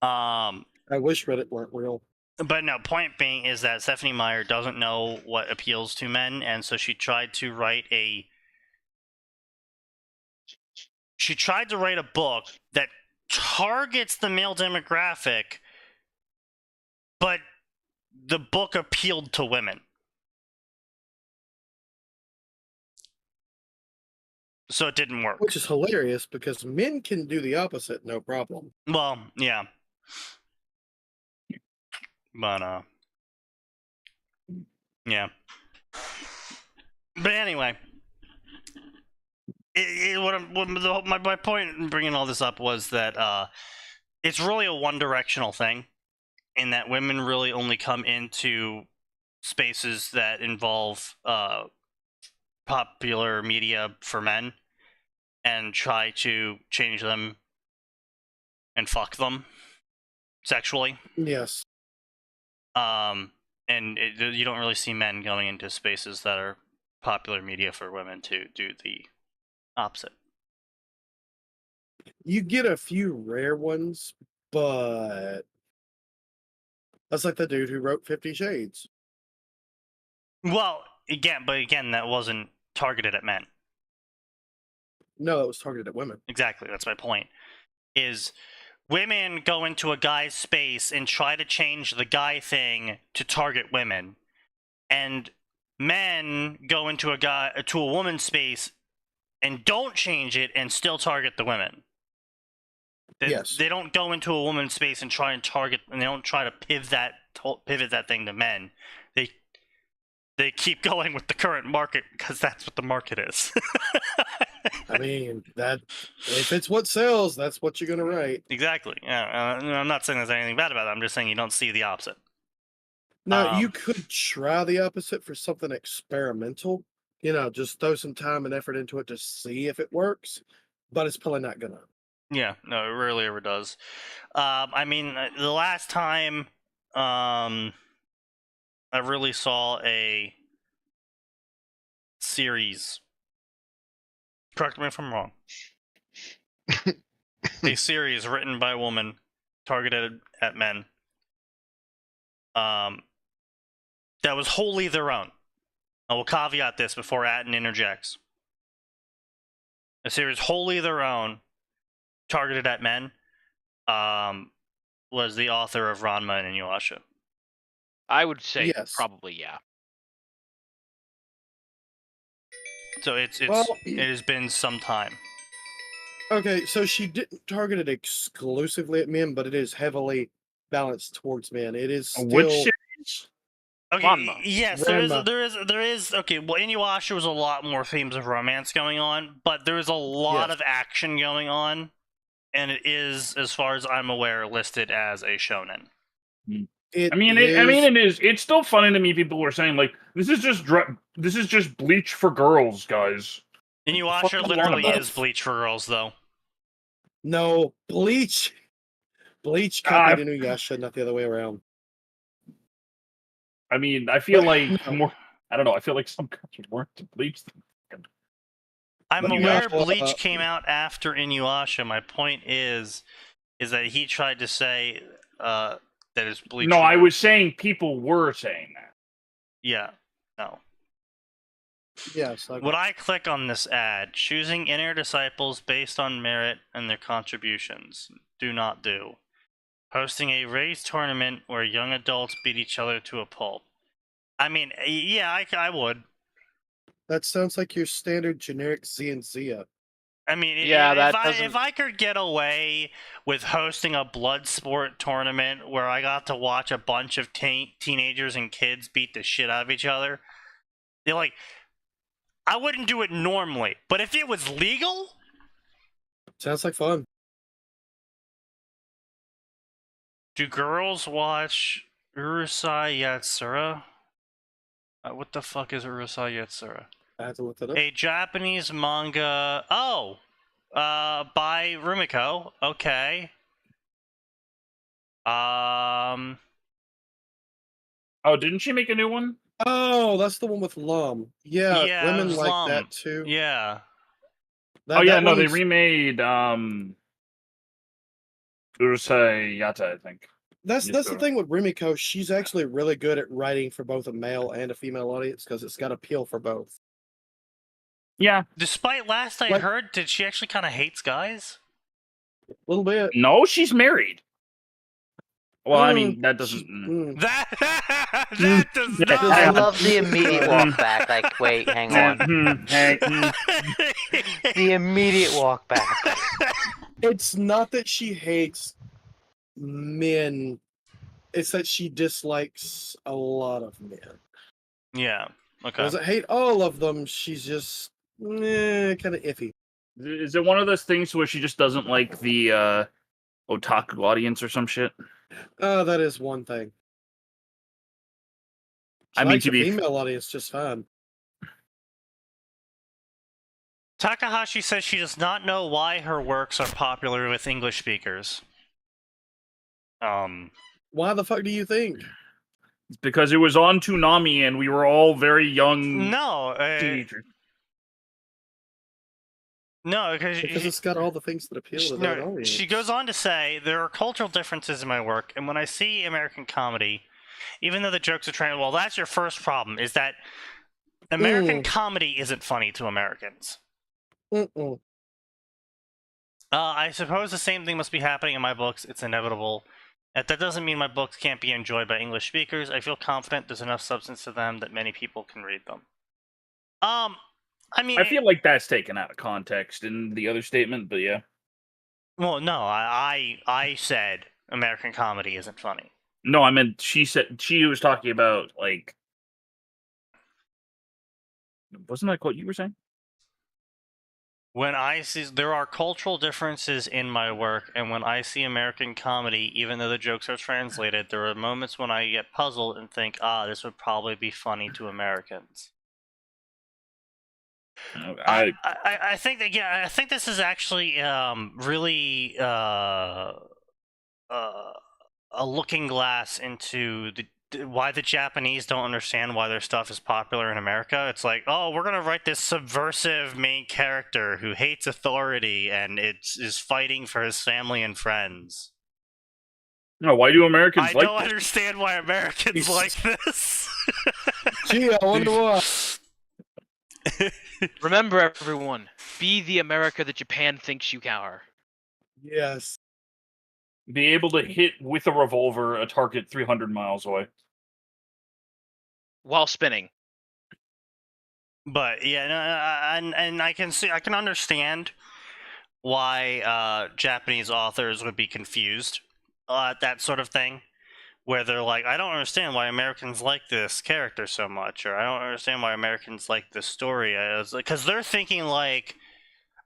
I wish Reddit weren't real. But no, point being is that Stephanie Meyer doesn't know what appeals to men, and so she tried to write a book that targets the male demographic, but the book appealed to women. So it didn't work. Which is hilarious because men can do the opposite, no problem. Well, yeah. But, yeah. But anyway, my point in bringing all this up was that it's really a one-directional thing, in that women really only come into spaces that involve popular media for men and try to change them and fuck them sexually. Yes. And you don't really see men going into spaces that are popular media for women to do the opposite. You get a few rare ones, but that's like the dude who wrote 50 Shades. Well, again, that wasn't targeted at men. No, it was targeted at women. Exactly, that's my point. Is women go into a guy's space and try to change the guy thing to target women, and men go into a woman's space and don't change it and still target the women. Yes. They don't go into a woman's space and try and target, and they don't try to pivot that thing to men. They keep going with the current market because that's what the market is. I mean, that if it's what sells, that's what you're gonna write. Exactly. Yeah, I'm not saying there's anything bad about it. I'm just saying you don't see the opposite. Now, you could try the opposite for something experimental. You know, just throw some time and effort into it to see if it works, but it's probably not gonna. Yeah, no, it rarely ever does. I mean, the last time I really saw a series, correct me if I'm wrong, a series written by a woman targeted at men, that was wholly their own. I will caveat this before Atin interjects. A series wholly their own, targeted at men, was the author of Ranma and Inuyasha. I would say Yes. probably, yeah. So it has been some time. Okay, so she didn't target it exclusively at men, but it is heavily balanced towards men. It is still Which series? Okay, Ranma. yes, Ranma. there is. Okay, well, Inuyasha was a lot more themes of romance going on, but there is a lot Yes. of action going on, and it is, as far as I'm aware, listed as a shonen. It I mean, it is. It's still funny to me. People were saying like, "This is just Bleach for girls, guys." Inuyasha fuck literally Ranma? is Bleach for girls, though. No, Bleach copied Inuyasha, not the other way around. I mean, I feel But like no. more. I don't know. I feel like some girls would more into Bleach. I'm But aware no, Bleach came out after Inuyasha. My point is that he tried to say that it's Bleach. No, I was saying people were saying that. Yeah, no. Yes. Okay. Would I click on this ad? Choosing inner disciples based on merit and their contributions. Do not do. Hosting a race tournament where young adults beat each other to a pulp. I mean, yeah, I would. That sounds like your standard generic Z and Zia. I mean, Yeah, if I could get away with hosting a blood sport tournament where I got to watch a bunch of teenagers and kids beat the shit out of each other, they're like, I wouldn't do it normally. But if it was legal, Sounds like fun. do girls watch Urusei Yatsura? What the fuck is Urusei Yatsura? I had to look that up. A Japanese manga. Oh, by Rumiko. Okay. Oh, didn't she make a new one? Oh, that's the one with Lum. Yeah, Yeah, it women was like Lum. that too. Yeah. That, Yeah, that no, they one's- remade Urusei Yata, I think. That's Yes, the sir. thing with Rimiko. She's actually really good at writing for both a male and a female audience because it's got appeal for both. Yeah. Despite last I Like- heard, did she actually kind of hates guys? A little bit. No, she's married. Well, I mean, that She's- doesn't. That that does Yeah. not. I love the immediate walk back. Like, wait, hang on. The immediate walk back. It's not that she hates men. It's that she dislikes a lot of men. Yeah. Okay. Doesn't hate all of them. She's just kind of iffy. Is it one of those things where she just doesn't like the otaku audience or some shit? That is one thing. She I mean, likes to the be female audience just fine. Takahashi says she does not know why her works are popular with English speakers. Why the fuck do you think? because it was on Toonami and we were all very young No, teenagers. no, Because it's got all the things that appeal to that audience. she goes on to say there are cultural differences in my work, and when I see American comedy, even though the jokes are trained, well, that's your first problem, is that American comedy isn't funny to Americans. Mm-mm. I suppose the same thing must be happening in my books. It's inevitable. That doesn't mean my books can't be enjoyed by English speakers. I feel confident there's enough substance to them that many people can read them. I mean, I feel like that's taken out of context in the other statement, but yeah. well, no, I said American comedy isn't funny. No, I meant she was talking about, like, wasn't that what you were saying? When I see there are cultural differences in my work, and when I see American comedy, even though the jokes are translated, there are moments when I get puzzled and think, this would probably be funny to Americans. I think that, yeah, I think this is actually really a looking glass into why the Japanese don't understand why their stuff is popular in America. It's like, oh, we're gonna write this subversive main character who hates authority and is fighting for his family and friends. No, why do Americans I like don't this? understand why Americans like this. Gee, I wonder why. Remember, everyone, be the America that Japan thinks you are. Yes. Be able to hit with a revolver a target 300 miles away. While spinning. But yeah, no, and I can understand why Japanese authors would be confused at that sort of thing, where they're like, I don't understand why Americans like this character so much, or I don't understand why Americans like this story, because they're thinking like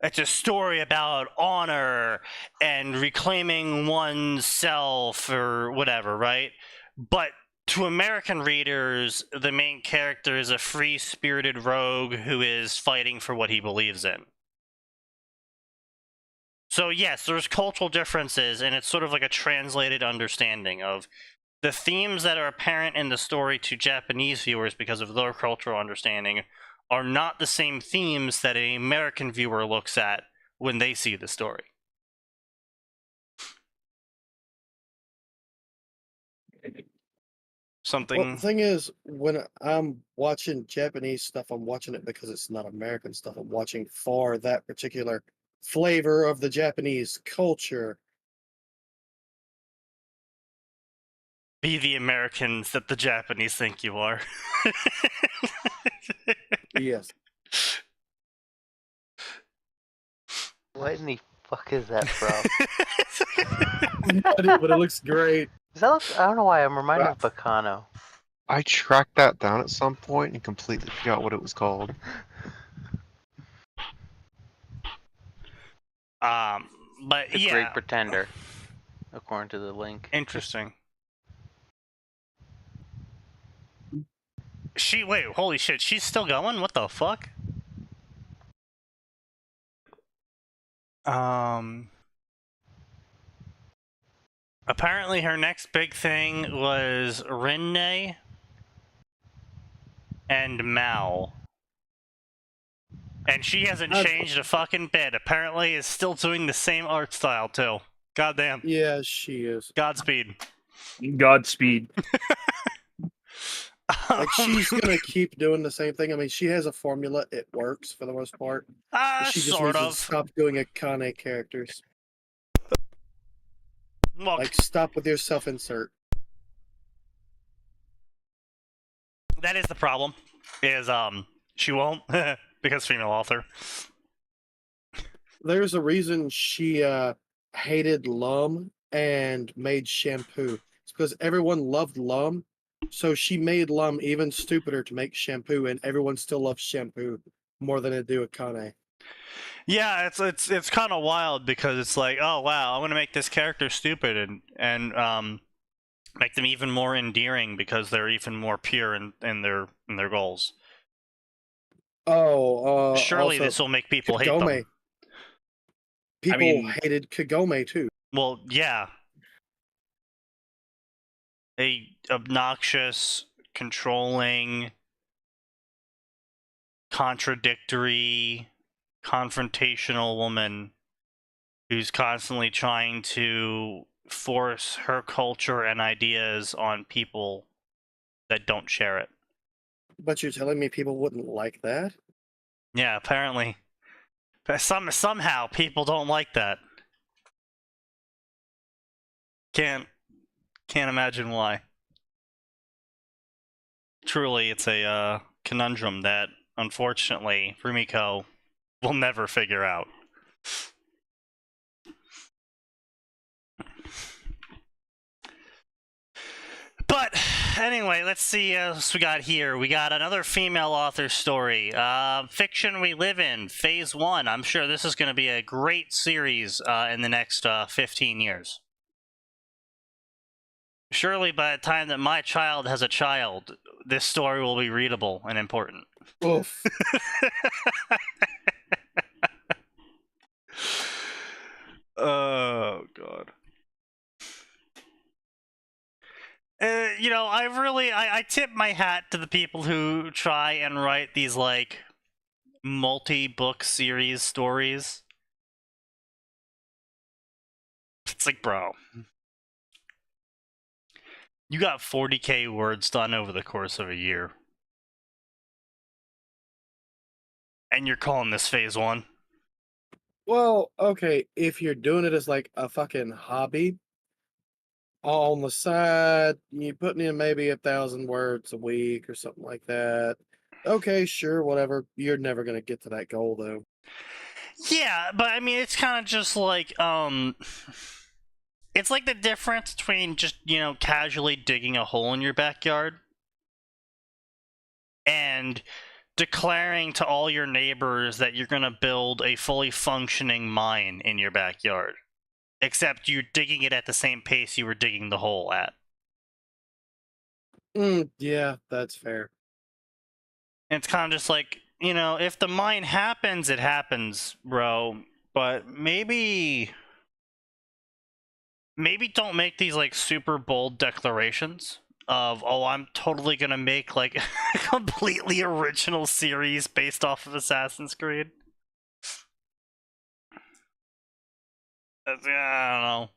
it's a story about honor and reclaiming oneself or whatever, right? But to American readers, the main character is a free-spirited rogue who is fighting for what he believes in. So yes, there's cultural differences, and it's sort of like a translated understanding of the themes that are apparent in the story to Japanese viewers because of their cultural understanding are not the same themes that an American viewer looks at when they see the story. Something. Well, the thing is, when I'm watching Japanese stuff, I'm watching it because it's not American stuff. I'm watching for that particular flavor of the Japanese culture. Be the Americans that the Japanese think you are. Yes. What in the fuck is that from? But it looks great. Does that look, I don't know why, I'm reminded of Bacano. I tracked that down at some point and completely forgot what it was called. But The yeah, Great Pretender, according to the link. interesting. Wait, holy shit, she's still going? What the fuck? Apparently her next big thing was Rinne and Mal. And she hasn't changed a fucking bit. Apparently is still doing the same art style too. Goddamn. Yeah, she is. Godspeed. Godspeed. Like, she's gonna keep doing the same thing. I mean, she has a formula; it works for the most part. She just sort needs to of. stop doing Akane characters. Well, Like, stop with your self-insert. that is the problem. Is she won't because female author. There's a reason she hated Lum and made shampoo. It's because everyone loved Lum, so she made Lum even stupider to make shampoo, and everyone still loves shampoo more than they do Akane. Yeah, it's kind of wild because it's like, oh wow, I'm gonna make this character stupid and make them even more endearing because they're even more pure in their goals. Oh, Surely also, this will make people hate them. Kagome. People mean- hated Kagome too. Well, yeah. A obnoxious, controlling, contradictory, confrontational woman who's constantly trying to force her culture and ideas on people that don't share it. But you're telling me people wouldn't like that? Yeah, apparently. But somehow people don't like that. Can't imagine why. Truly, it's a conundrum that, unfortunately, Rumiko will never figure out. But anyway, let's see what else we got here. We got another female author story. Fiction We Live In, Phase 1. I'm sure this is going to be a great series in the next 15 years. Surely by the time that my child has a child, this story will be readable and important. Oof. Oh, God. You know, I tip my hat to the people who try and write these, like, multi-book series stories. It's like, bro. You got 40k words done over the course of a year. And you're calling this phase 1? Well, okay, if you're doing it as like a fucking hobby, on the side, you putting in maybe 1,000 words a week or something like that. Okay, sure, whatever. You're never gonna get to that goal though. Yeah, but I mean, it's kind of just like, it's like the difference between just, you know, casually digging a hole in your backyard and declaring to all your neighbors that you're going to build a fully functioning mine in your backyard. Except you're digging it at the same pace you were digging the hole at. Yeah, that's fair. And it's kind of just like, you know, if the mine happens, it happens, bro. But maybe don't make these, like, super bold declarations of, oh, I'm totally gonna make, like, a completely original series based off of Assassin's Creed. I don't know.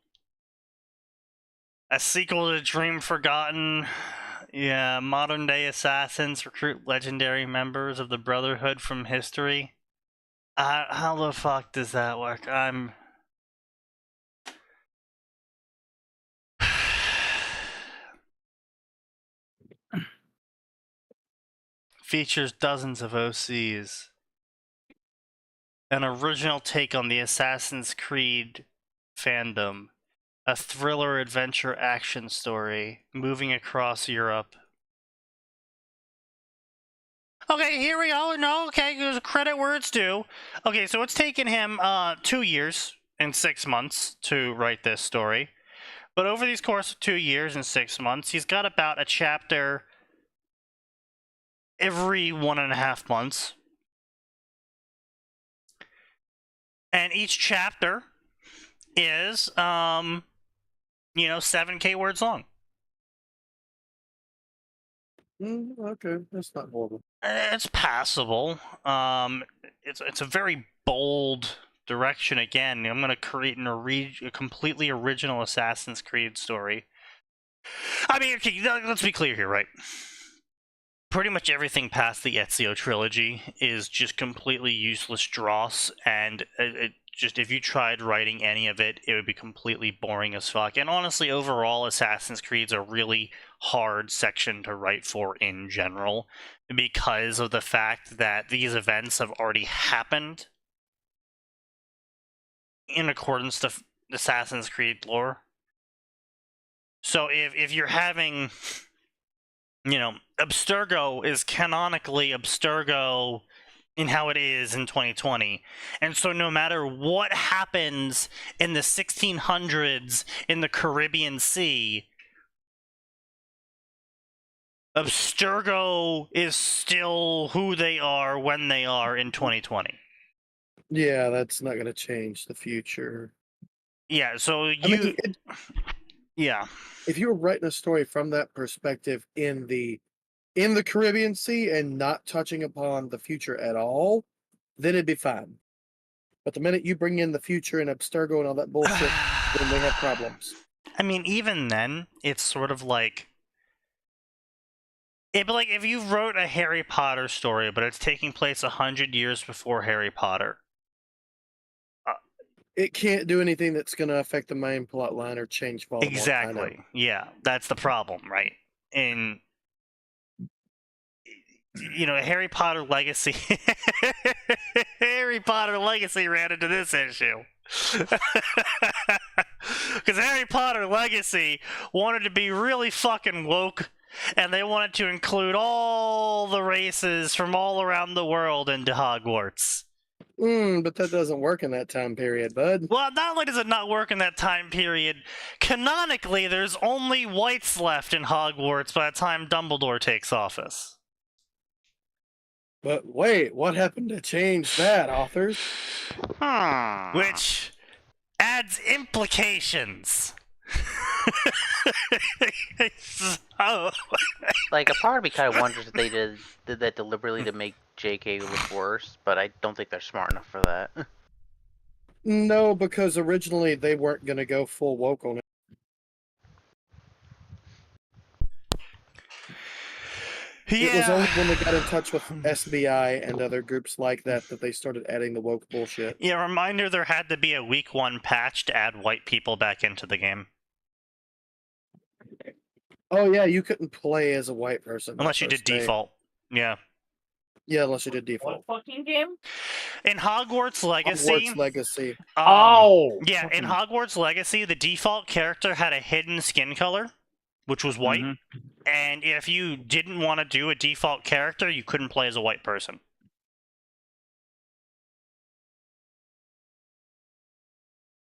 A sequel to Dream Forgotten. Yeah, modern day assassins recruit legendary members of the Brotherhood from history. How the fuck does that work? Features dozens of OCs. An original take on the Assassin's Creed fandom. A thriller adventure action story moving across Europe. Okay, here we go. No, okay, there's credit where it's due. Okay, so it's taken him 2 years and 6 months to write this story. But over these course of 2 years and 6 months, he's got about a chapter every 1.5 months. And each chapter is, you know, 7k words long. Okay, that's not horrible. It's passable. It's a very bold direction. Again, I'm going to create a completely original Assassin's Creed story. I mean, okay, let's be clear here, right? Pretty much everything past the Ezio trilogy is just completely useless dross, and it just, if you tried writing any of it, it would be completely boring as fuck. And honestly, overall, Assassin's Creed's a really hard section to write for in general, because of the fact that these events have already happened in accordance to Assassin's Creed lore. So if you're having, Abstergo is canonically Abstergo in how it is in 2020. And so no matter what happens in the 1600s in the Caribbean Sea, Abstergo is still who they are when they are in 2020. Yeah, that's not going to change the future. Yeah, so yeah. If you were writing a story from that perspective in the Caribbean Sea and not touching upon the future at all, then it'd be fine. But the minute you bring in the future and Abstergo and all that bullshit, then we have problems. I mean, even then, it's sort of like, it'd be like if you wrote a Harry Potter story, but it's taking place 100 years before Harry Potter. It can't do anything that's going to affect the main plot line or change Voldemort. Exactly. Yeah, that's the problem, right? And Harry Potter Legacy Harry Potter Legacy ran into this issue. Because Harry Potter Legacy wanted to be really fucking woke, and they wanted to include all the races from all around the world into Hogwarts. But that doesn't work in that time period, bud. Well, not only does it not work in that time period, canonically, there's only whites left in Hogwarts by the time Dumbledore takes office. But wait, what happened to change that, authors? Which adds implications. So... Like, a part of me kind of wonders if they did that deliberately to make JK look worse, but I don't think they're smart enough for that. No, because originally they weren't going to go full woke on it. Yeah. It was only when they got in touch with SBI and other groups like that they started adding the woke bullshit. Yeah, reminder, there had to be a week 1 patch to add white people back into the game. Oh yeah, you couldn't play as a white person. Unless you did default. Yeah. Yeah, unless you did default. What fucking game? In Hogwarts Legacy... Hogwarts Legacy. Yeah, in Hogwarts Legacy, the default character had a hidden skin color, which was white. Mm-hmm. And if you didn't want to do a default character, you couldn't play as a white person.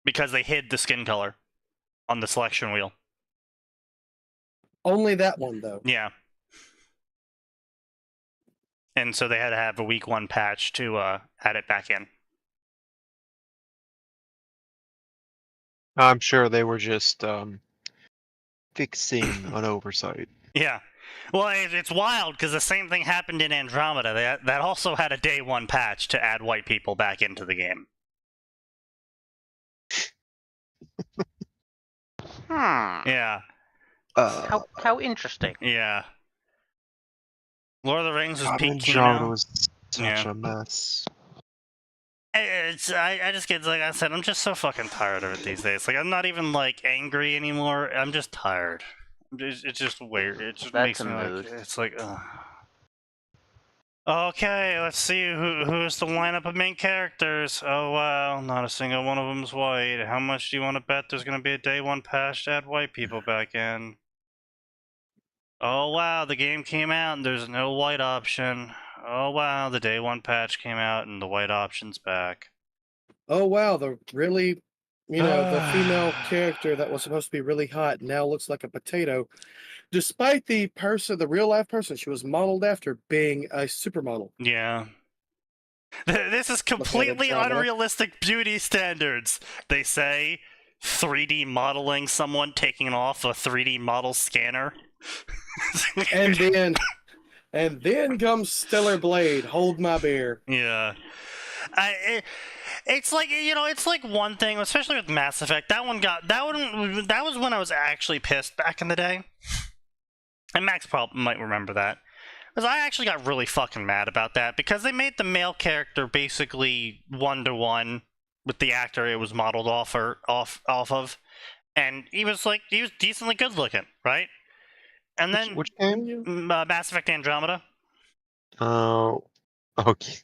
Because they hid the skin color on the selection wheel. Only that one, though. Yeah. And so they had to have a week 1 patch to add it back in. I'm sure they were just fixing an oversight. Yeah. Well, it's wild because the same thing happened in Andromeda. That also had a day 1 patch to add white people back into the game. Yeah. How interesting. Yeah. Lord of the Rings was peak Andromeda was such a mess. I just get, like I said, I'm just so fucking tired of it these days. Like, I'm not even, like, angry anymore. I'm just tired. It's just weird. It just makes me, like, it's like, ugh. Okay, let's see who's the lineup of main characters. Oh, wow, not a single one of them's white. How much do you want to bet there's going to be a day 1 patch to add white people back in? Oh, wow, the game came out and there's no white option. Oh, wow, the day 1 patch came out and the white option's back. Oh, wow, the really, the female character that was supposed to be really hot now looks like a potato. Despite the real life person she was modeled after being a supermodel. Yeah. This is completely unrealistic beauty standards. They say 3D modeling someone taking off a 3D model scanner. and then comes Stellar Blade, hold my beer. Yeah. It's like, you know, it's like one thing, especially with Mass Effect. That was when I was actually pissed back in the day. And Max probably might remember that. Because I actually got really fucking mad about that because they made the male character basically 1-to-1 with the actor it was modeled off of. And he was decently good looking, right? And then Which game? Mass Effect Andromeda. Oh, okay.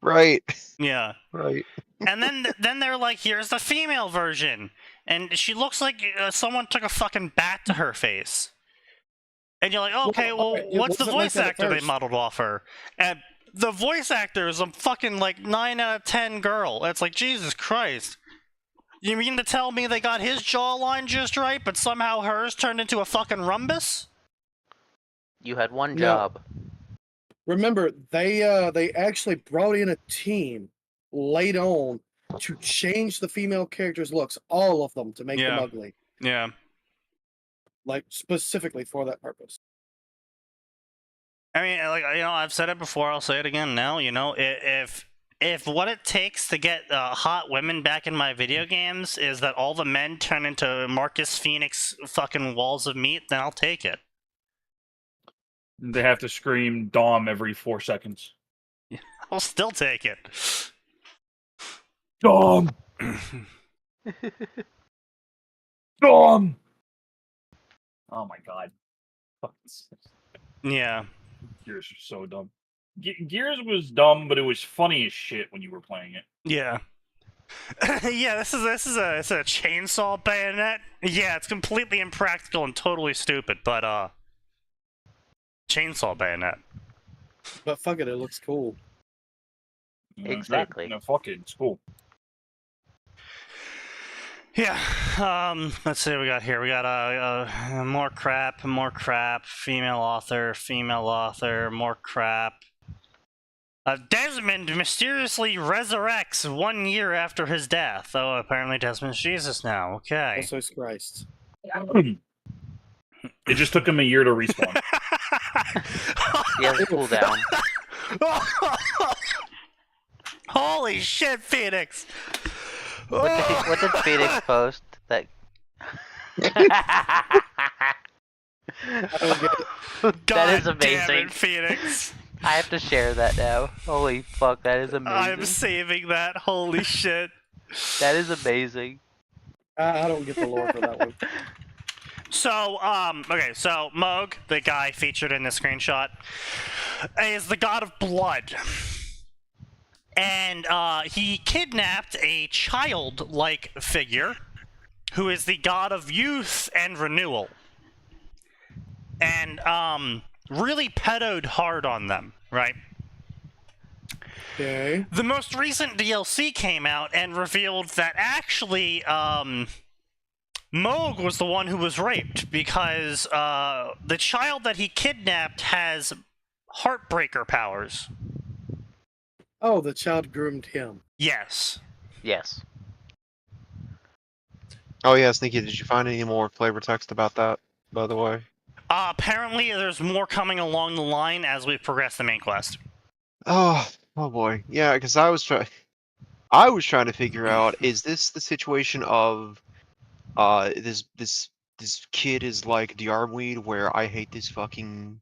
Right. Yeah. Right. And then they're like, here's the female version. And she looks like someone took a fucking bat to her face. And you're like, okay, well, it what's the wasn't like voice that at actor they first. modeled off her? And the voice actor is a fucking, like, 9 out of 10 girl. It's like, Jesus Christ. You mean to tell me they got his jawline just right, but somehow hers turned into a fucking rhombus? You had one No. job. Remember, they actually brought in a team late on to change the female characters' looks, all of them, to make them Yeah. ugly, Yeah. like specifically for that purpose. I mean, like, you know, I've said it before, I'll say it again now, you know, if what it takes to get hot women back in my video games is that all the men turn into Marcus Phoenix fucking walls of meat, then I'll take it. They have to scream Dom every 4 seconds. I'll still take it. Dom! Dom! Oh my god. Yeah. Gears are so dumb. Gears was dumb, but it was funny as shit when you were playing it. Yeah. Yeah, this is a chainsaw bayonet. Yeah, it's completely impractical and totally stupid, but chainsaw bayonet. But fuck it, it looks cool. Exactly. No, fuck it. It's cool. Yeah. Let's see what we got here. We got more crap, female author, more crap. Desmond mysteriously resurrects 1 year after his death. Oh, apparently Desmond's Jesus now. Okay. Jesus Christ. It just took him a year to respawn. He has a cooldown. Holy shit, Phoenix! What did Phoenix post? That. That is God damn amazing. it, Phoenix. I have to share that now. Holy fuck, that is amazing. I'm saving that. Holy shit. That is amazing. I don't get the lore for that one. So, okay, so Moog, the guy featured in the screenshot, is the god of blood. And, he kidnapped a child-like figure who is the god of youth and renewal. And, really pedoed hard on them, right? Okay. The most recent DLC came out and revealed that actually, Moog was the one who was raped because the child that he kidnapped has heartbreaker powers. Oh, the child groomed him. Yes. Yes. Oh yeah, Sneaky, did you find any more flavor text about that, by the way? Apparently there's more coming along the line as we progress the main quest. Oh boy. Yeah, because I was trying to figure out, is this the situation of this kid is like the Armweed where I hate this fucking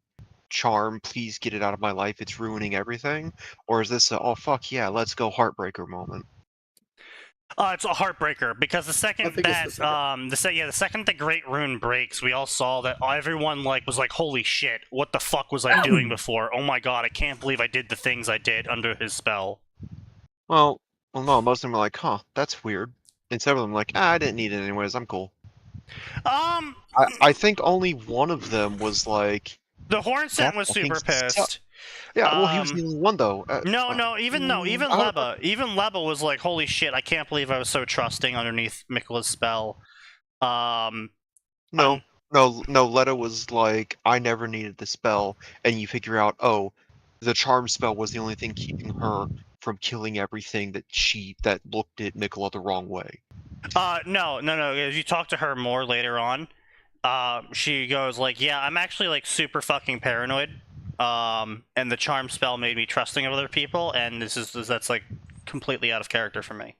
charm, please get it out of my life, it's ruining everything? Or is this a, oh fuck yeah, let's go heartbreaker moment? It's a heartbreaker because the second think it's that the second. the second the Great Rune breaks, we all saw that everyone was like, holy shit, what the fuck was I doing before? Oh my god, I can't believe I did the things I did under his spell. Well, no, most of them are like, huh, that's weird. And some of them are like, I didn't need it anyways, I'm cool. I think only one of them was like, The Hornsent was I think super so. pissed. yeah, well, he was the only one though. Even Leba was like, holy shit, I can't believe I was so trusting underneath Mikola's spell. No, Letta was like, I never needed the spell, and you figure out, oh, the charm spell was the only thing keeping her from killing everything that looked at Mikola the wrong way. No. As you talk to her more later on, she goes like, yeah, I'm actually like super fucking paranoid. And the charm spell made me trusting of other people, and that's like completely out of character for me.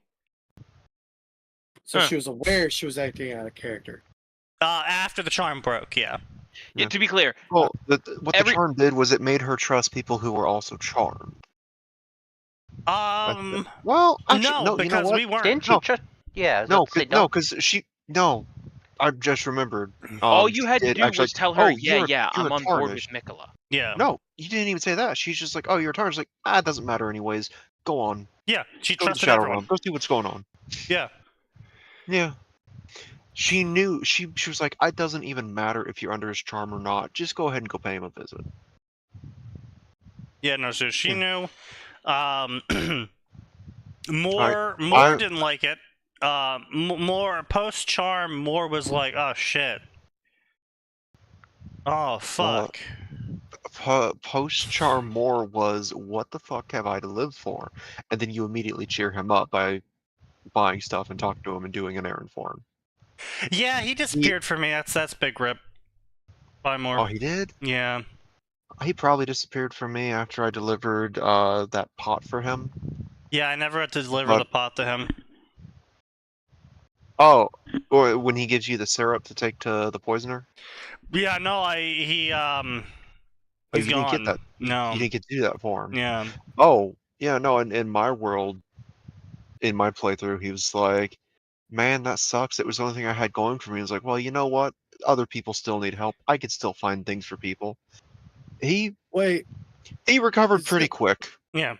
So Huh. she was aware she was acting out of character. After the charm broke, yeah. Yeah, to be clear, Well, what every- the charm did was it made her trust people who were also charmed. Well, actually, no, no. You know because what? we weren't. Didn't she No. just? Yeah, I was No, about to say no. because she. No, I just remembered. all you she had to did do actually, was tell her, "Oh, you're I'm a on board with tarnished." Mikola. Yeah. No, you didn't even say that. She's just like, "Oh, you're a tarnished." Like, it doesn't matter anyways. Go on. Yeah, she Go to the trusted Shadow everyone. Realm. Go see what's going on. Yeah. Yeah. She knew. She was like, "It doesn't even matter if you're under his charm or not. Just go ahead and go pay him a visit." Yeah, no, so she Yeah. knew. More I- didn't like it. More post charm. More was like, oh shit. Oh fuck. Post charm more was, "What the fuck have I to live for?" And then you immediately cheer him up by buying stuff and talking to him and doing an errand for him. Yeah, he disappeared for me. That's big rip. Buy more. Oh, he did? Yeah. He probably disappeared from me after I delivered that pot for him. Yeah, I never had to deliver the pot to him. Oh, or when he gives you the syrup to take to the poisoner? Yeah, no, he's Oh, you didn't gone. get that. No. You didn't get to do that for him. Yeah. Oh, yeah, no, in my world, in my playthrough, he was like, "Man, that sucks. It was the only thing I had going for me." He was like, "Well, you know what? Other people still need help. I could still find things for people." He Wait, recovered Is pretty it- quick. Yeah,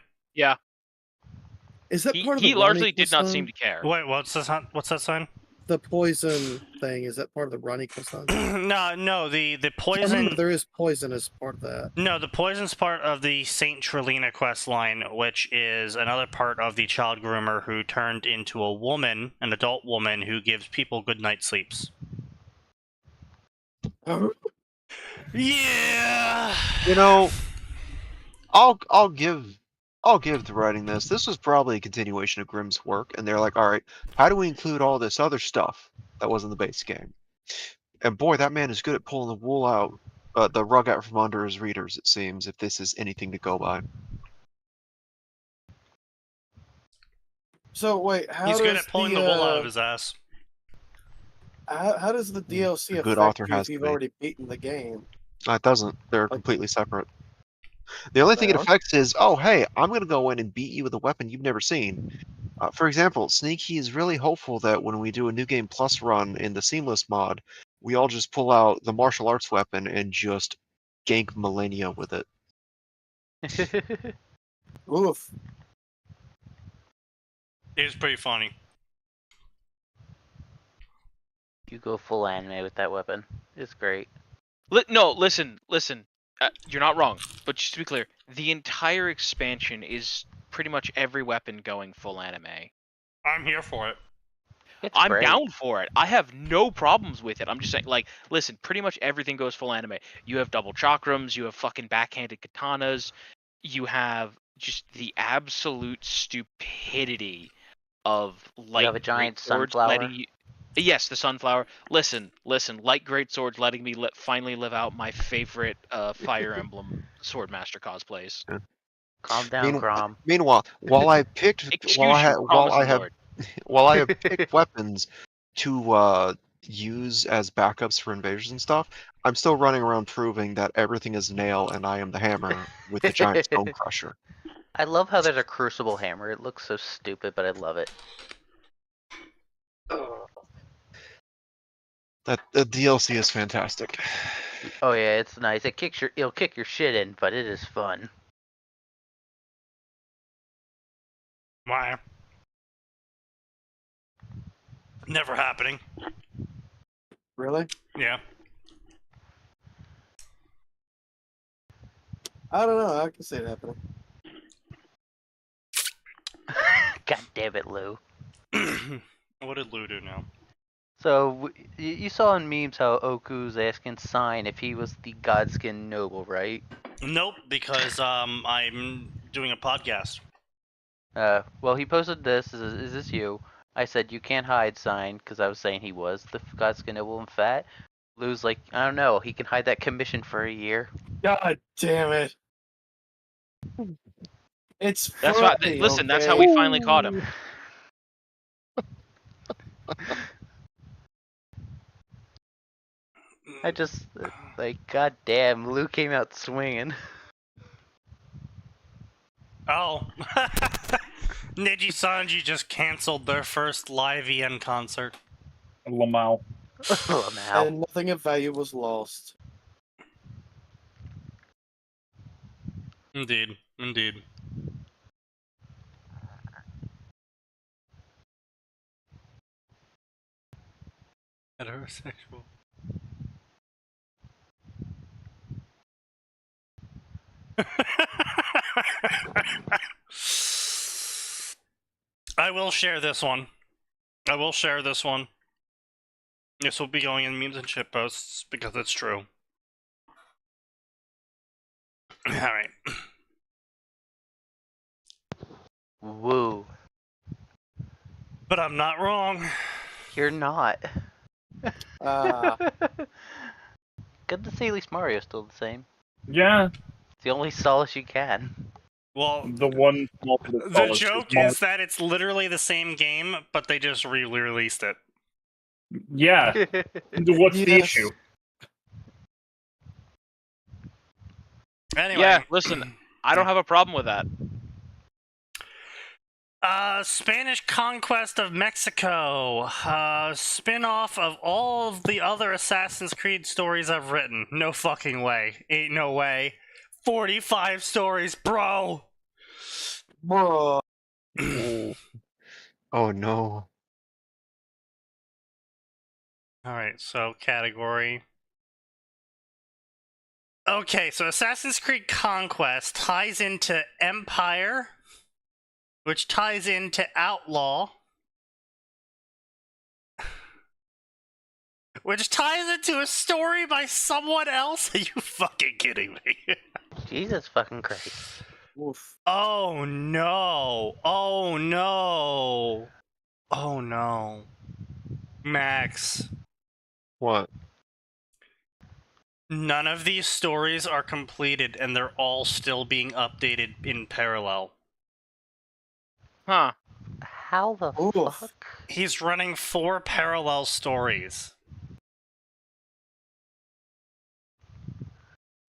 is that part of the he largely Ron did not equals seem sign? to care. Wait, what's that sign? The poison thing, is that part of the Ron equals sign? no, the I poison. remember there is poison as part of that. No, the poison's part of the Saint Trelina quest line, which is another part of the child groomer who turned into a woman, an adult woman who gives people good night sleeps. Yeah. You know, I'll give to writing this. This was probably a continuation of Grimm's work, and they're like, all right, how do we include all this other stuff that was in the base game? And boy, that man is good at pulling the wool out, the rug out from under his readers. It seems, if this is anything to go by. So wait, how He's does good at pulling the wool out of his ass. how does the DLC A good affect author you has if you've to be. already beaten the game? It doesn't. They're Like- completely separate. The only thing They it are? affects is, oh, hey, I'm going to go in and beat you with a weapon you've never seen. For example, Sneaky is really hopeful that when we do a New Game Plus run in the Seamless mod, we all just pull out the martial arts weapon and just gank Millennia with it. Oof. It was pretty funny. You go full anime with that weapon. It's great. No, listen. You're not wrong. But just to be clear, the entire expansion is pretty much every weapon going full anime. I'm here for it. It's I'm great. down for it. I have no problems with it. I'm just saying, like, listen, pretty much everything goes full anime. You have double chakrams, you have fucking backhanded katanas, you have just the absolute stupidity of light have a giant great swords sunflower? letting you. Yes, the sunflower. Listen, light great swords letting me finally live out my favorite Fire Emblem Swordmaster cosplays. Calm down, Crom. Meanwhile, while I picked, Excuse while I, you, ha- while promise I the have, Lord. while I have picked weapons to use as backups for invasions and stuff, I'm still running around proving that everything is nail and I am the hammer with the giant stone crusher. I love how there's a crucible hammer. It looks so stupid, but I love it. That the DLC is fantastic. Oh yeah, it's nice. It'll kick your shit in, but it is fun. Why? Never happening. Really? Yeah. I don't know. I can see it happening. God damn it, Lou. What did Lou do now? So you saw in memes how Oku's asking Sign if he was the Godskin noble, right? Nope, because I'm doing a podcast. Well, he posted this. Is this you? I said you can't hide Sign because I was saying he was the Godskin noble and fat. Lou's like, I don't know. He can hide that commission for a year. God damn it. It's That's funny, why. Listen, that's how okay? we finally caught him. I just like, goddamn, Lou came out swinging. Oh. Niji Sanji just canceled their first live EN concert. Lamau. Now. And nothing of value was lost. Indeed. Indeed. Heterosexual. I will share this one. I will share this one. This will be going in memes and shit posts because it's true. Alright. Woo. But I'm not wrong. You're not. Ah. Good to see at least Mario's still the same. Yeah, It's the only solace you can. Well, the one small bit of the solace joke Mar- is that it's literally the same game, but they just re-released it. Yeah, what's the Yes. issue? Anyway. Yeah, listen, I don't have a problem with that. Spanish conquest of Mexico. Spin-off of all of the other Assassin's Creed stories I've written. No fucking way. Ain't no way. 45 stories, bro! Bruh. Oh no. Alright, so category. Okay, so Assassin's Creed Conquest ties into Empire, which ties into Outlaw, which ties into a story by someone else? Are you fucking kidding me? Jesus fucking Christ. Oof. Oh no. Oh no. Oh no. Max, What? none of these stories are completed and they're all still being updated in parallel. Huh. How the Oof. fuck? He's running 4 parallel stories.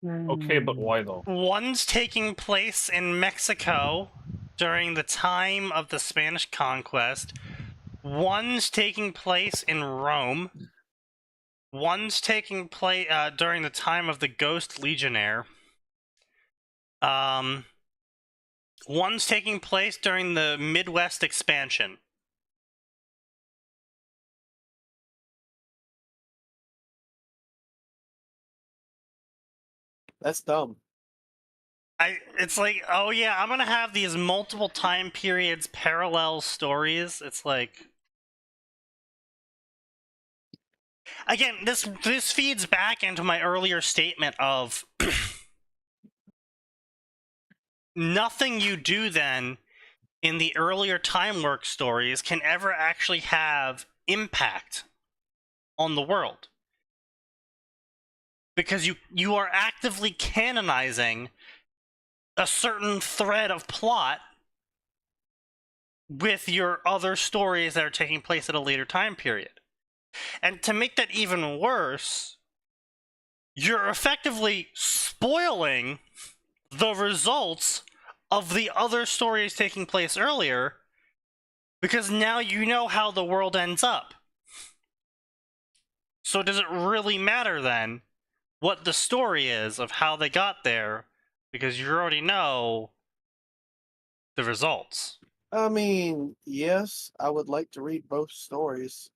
Okay, but why though? One's taking place in Mexico during the time of the Spanish conquest. One's taking place in Rome. One's taking place during the time of the Ghost Legionnaire. One's taking place during the Midwest expansion. That's dumb. It's like, oh yeah, I'm gonna have these multiple time periods parallel stories. It's like, again, this feeds back into my earlier statement of nothing you do then in the earlier time work stories can ever actually have impact on the world. Because you are actively canonizing a certain thread of plot with your other stories that are taking place at a later time period. And to make that even worse, you're effectively spoiling the results of the other stories taking place earlier, because now you know how the world ends up. So does it really matter then what the story is of how they got there, because you already know the results? I mean, yes, I would like to read both stories.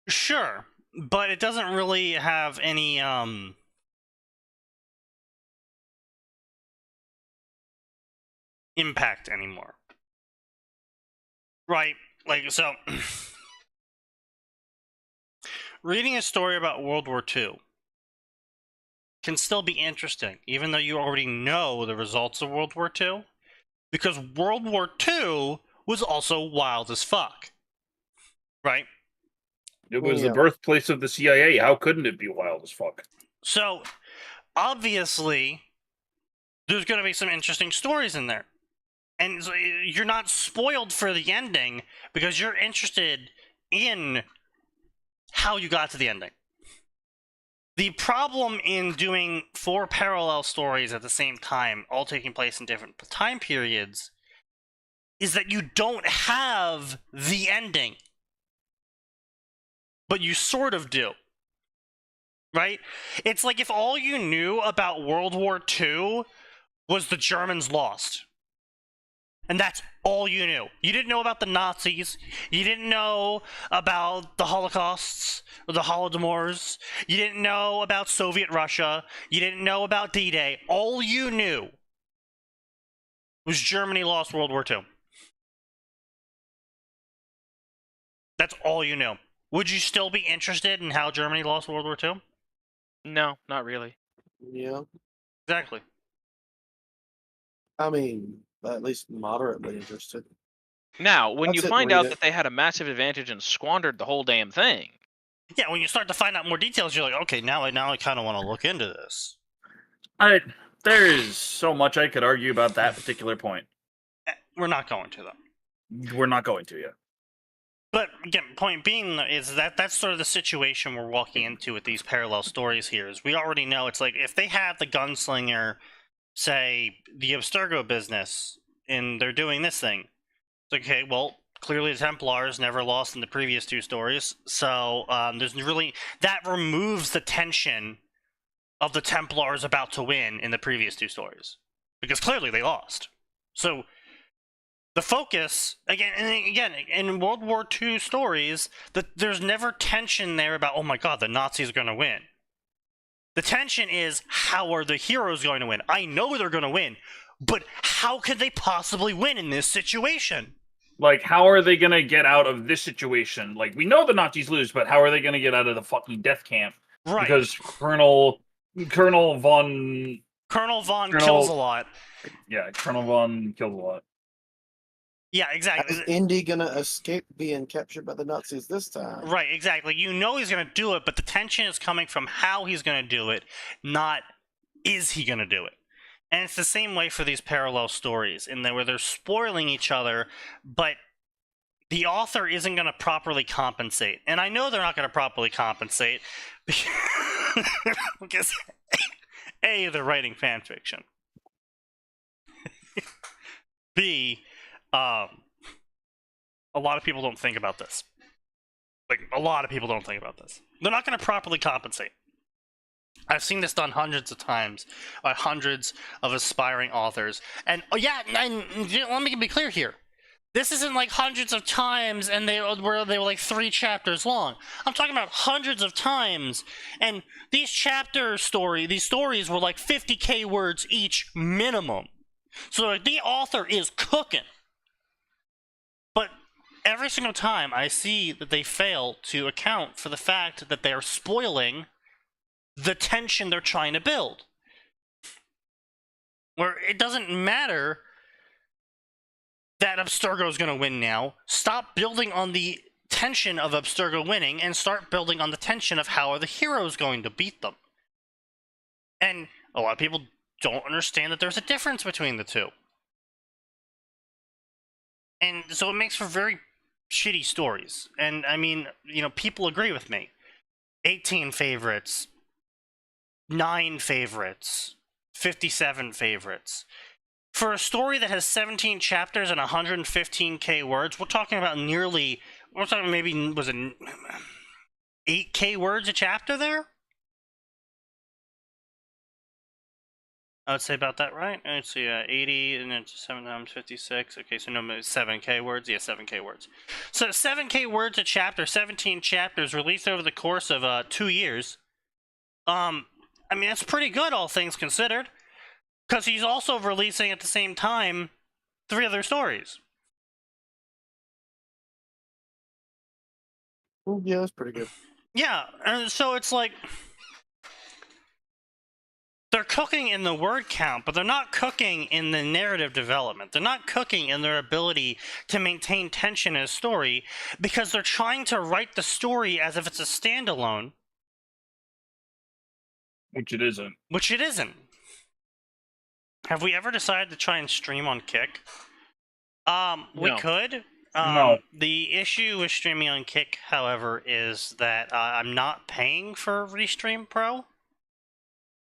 Sure, but it doesn't really have any impact anymore. Right, like, so reading a story about World War II can still be interesting, even though you already know the results of World War II, because World War II was also wild as fuck. Right? It was Yeah. the birthplace of the CIA. How couldn't it be wild as fuck? So, obviously, there's going to be some interesting stories in there. And so you're not spoiled for the ending because you're interested in how you got to the ending. The problem in doing 4 parallel stories at the same time, all taking place in different time periods, is that you don't have the ending. But you sort of do. Right? It's like if all you knew about World War II was the Germans lost. And that's all you knew. You didn't know about the Nazis. You didn't know about the Holocausts, or the Holodomors. You didn't know about Soviet Russia. You didn't know about D-Day. All you knew was Germany lost World War II. That's all you knew. Would you still be interested in how Germany lost World War II? No, not really. Yeah. Exactly. I mean, at least moderately interested. Now, when I'll you sit and find read out it. that they had a massive advantage and squandered the whole damn thing, Yeah, when you start to find out more details, you're like, okay, now I kind of want to look into this. There is so much I could argue about that particular point. We're not going to, though. We're not going to yet. But again, point being is that that's sort of the situation we're walking into with these parallel stories here. Is we already know it's like if they have the gunslinger, say the Abstergo business, and they're doing this thing, it's like, okay, well, clearly the Templars never lost in the previous 2 stories, so there's really that removes the tension of the Templars about to win in the previous 2 stories because clearly they lost. So the focus, again, in World War II stories, there's never tension there about, oh my god, the Nazis are going to win. The tension is, how are the heroes going to win? I know they're going to win, but how could they possibly win in this situation? Like, how are they going to get out of this situation? Like, we know the Nazis lose, but how are they going to get out of the fucking death camp? Right. Because Colonel Von kills a lot. Yeah, Colonel Von killed a lot. Yeah, exactly. Is Indy gonna escape being captured by the Nazis this time? Right, exactly. You know he's going to do it, but the tension is coming from how he's going to do it, not is he going to do it. And it's the same way for these parallel stories, in that where they're spoiling each other, but the author isn't going to properly compensate. And I know they're not going to properly compensate because A, they're writing fan fiction. B, a lot of people don't think about this. Like, a lot of people don't think about this. They're not going to properly compensate. I've seen this done hundreds of times by hundreds of aspiring authors. And, let me be clear here. This isn't like hundreds of times and they were like 3 chapters long. I'm talking about hundreds of times. And these stories were like 50k words each minimum. So like, the author is cooking. But every single time I see that they fail to account for the fact that they're spoiling the tension they're trying to build. Where it doesn't matter that Abstergo is going to win now. Stop building on the tension of Abstergo winning and start building on the tension of how are the heroes going to beat them. And a lot of people don't understand that there's a difference between the 2. And so it makes for very shitty stories. And I mean, people agree with me. 18 favorites, 9 favorites, 57 favorites. For a story that has 17 chapters and 115k words, we're talking maybe, was it 8k words a chapter there? I would say about that, right? Let's see, 80, and then 7 times 56. Okay, so no, 7k words? Yeah, 7k words. So 7k words a chapter, 17 chapters released over the course of 2 years. I mean, that's pretty good, all things considered. Because he's also releasing at the same time 3 other stories. Yeah, that's pretty good. Yeah, and so it's like they're cooking in the word count, but they're not cooking in the narrative development. They're not cooking in their ability to maintain tension in a story because they're trying to write the story as if it's a standalone. Which it isn't. Have we ever decided to try and stream on Kick? We No. could. No. The issue with streaming on Kick, however, is that I'm not paying for Restream Pro.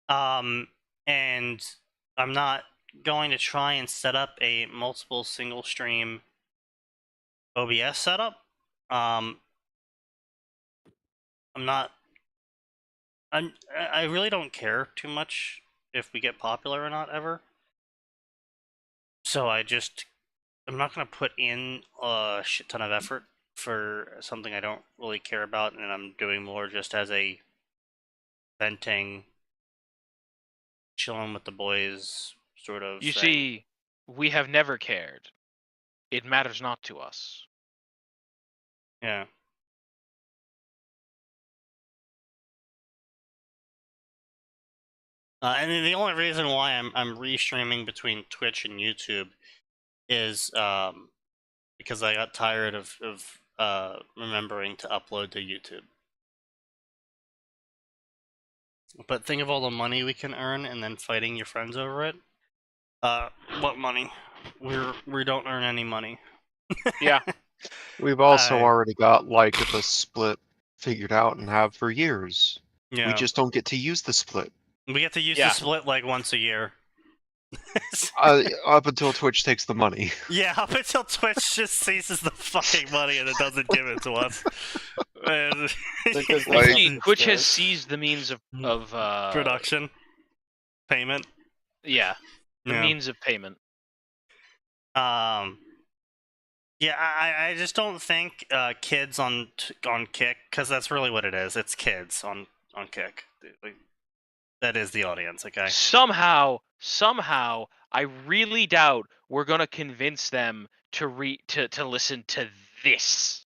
And I'm not going to try and set up a multiple single stream OBS setup. I really don't care too much if we get popular or not ever. So I'm not going to put in a shit ton of effort for something I don't really care about, and I'm doing more just as a venting, chilling with the boys sort of You thing. see, we have never cared. It matters not to us. Yeah. And the only reason why I'm restreaming between Twitch and YouTube is because I got tired of remembering to upload to YouTube. But think of all the money we can earn and then fighting your friends over it. What money? We don't earn any money. Yeah. We've also I- already got like the split figured out and have for years. Yeah. We just don't get to use the split. We get to use Yeah. the split like once a year. Up until Twitch takes the money. Yeah, up until Twitch just seizes the fucking money and it doesn't give it to us. And- Because Like- they Twitch has does. seized the means of production, payment. Yeah, the Yeah. means of payment. Yeah, I just don't think kids on Kick, because that's really what it is. It's kids on Kick. That is the audience, okay? Somehow, I really doubt we're gonna convince them to listen to this.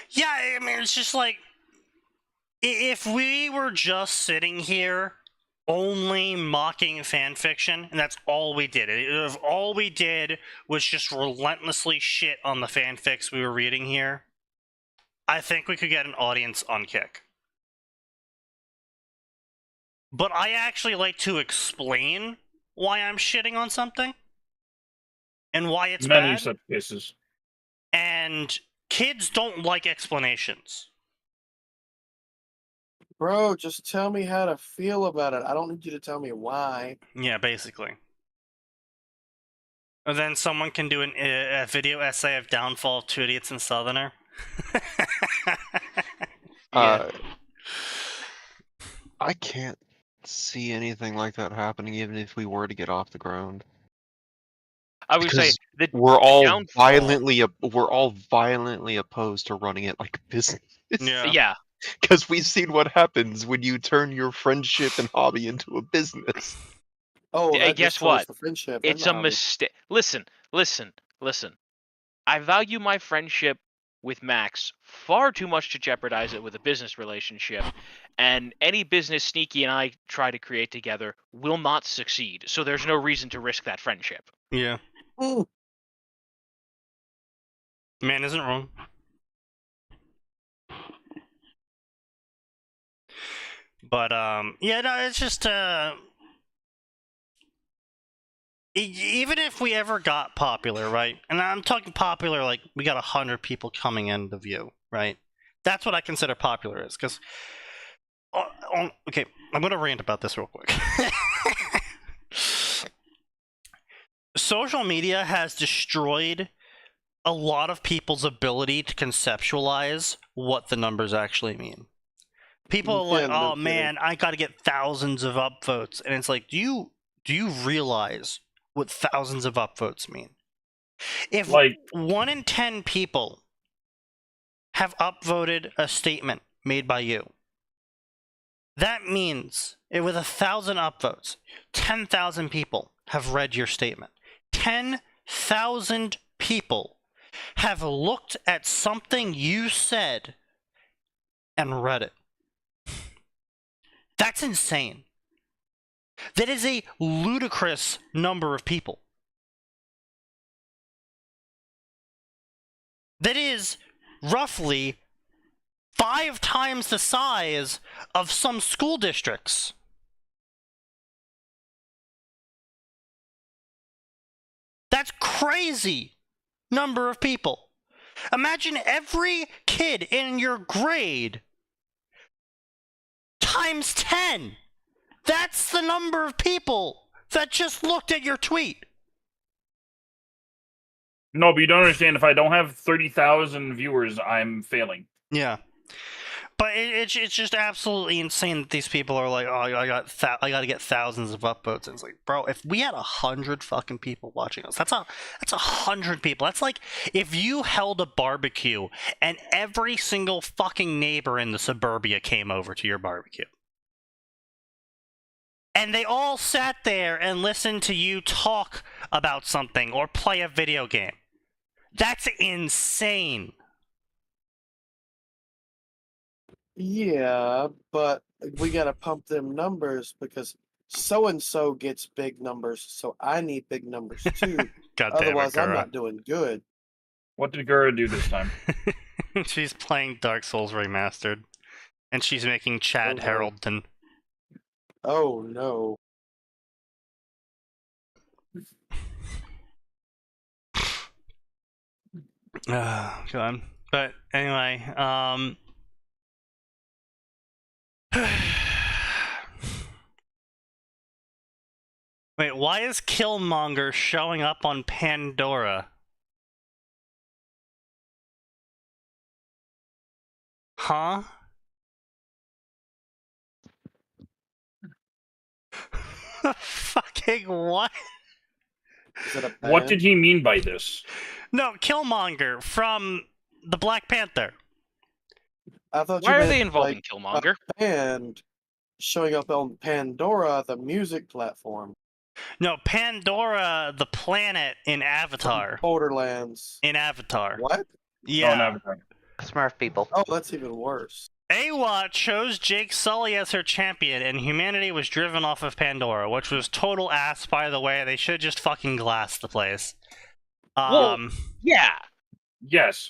Yeah, I mean, it's just like, if we were just sitting here only mocking fanfiction, and that's all we did. If all we did was just relentlessly shit on the fanfics we were reading here, I think we could get an audience on Kick. But I actually like to explain why I'm shitting on something and why it's Many bad. such cases. And kids don't like explanations. Bro, just tell me how to feel about it. I don't need you to tell me why. Yeah, basically. And then someone can do a video essay of downfall of Two Idiots and Southerner. I can't see anything like that happening, even if we were to get off the ground. I would say Because the We're all downfall- violently opposed to running it like a business. Yeah. yeah. Because we've seen what happens when you turn your friendship and hobby into a business. Oh, Yeah, that guess destroys what? The friendship. and It's the a hobby. mistake. Listen. I value my friendship with Max far too much to jeopardize it with a business relationship, and any business Sneaky and I try to create together will not succeed. So there's no reason to risk that friendship. Yeah. Mm. Man isn't wrong. But yeah, no, it's just even if we ever got popular, right? And I'm talking popular like we got 100 people coming in to view, right? That's what I consider popular is, because okay, I'm gonna rant about this real quick. Social media has destroyed a lot of people's ability to conceptualize what the numbers actually mean. People are like, Yeah, no "Oh man, I got to get thousands of upvotes," and it's like, do you realize what thousands of upvotes mean? If Like, 1 in 10 people have upvoted a statement made by you, that means with 1,000 upvotes, 10,000 people have read your statement. 10,000 people have looked at something you said and read it. That's insane. That is a ludicrous number of people. That is roughly 5 times the size of some school districts. That's crazy number of people. Imagine every kid in your grade times 10. That's the number of people that just looked at your tweet. No, but you don't understand. If I don't have 30,000 viewers, I'm failing. Yeah. But it's just absolutely insane that these people are like, oh, I got to get thousands of upvotes. And it's like, bro, if we had 100 fucking people watching us, that's 100 people. That's like if you held a barbecue and every single fucking neighbor in the suburbia came over to your barbecue. And they all sat there and listened to you talk about something or play a video game. That's insane. Yeah, but we gotta pump them numbers because so and so gets big numbers, so I need big numbers too. God damn Otherwise, it, I'm Gura. not doing good. What did Gura do this time? She's playing Dark Souls Remastered. And she's making Chad Oh, no. Harrelton. Oh no. God. But anyway, wait, why is Killmonger showing up on Pandora? Huh? Fucking what? Is it a What band? did he mean by this? No, Killmonger from the Black Panther. I thought you Why are meant, they involving like, Killmonger? band showing up on Pandora, the music platform. No, Pandora, the planet in From Avatar. Borderlands. In Avatar. What? Yeah. Oh, an Avatar. Smurf people. Oh, that's even worse. Awa chose Jake Sully as her champion, and humanity was driven off of Pandora, which was total ass, by the way. They should just fucking glass the place. Well, yeah. Yes,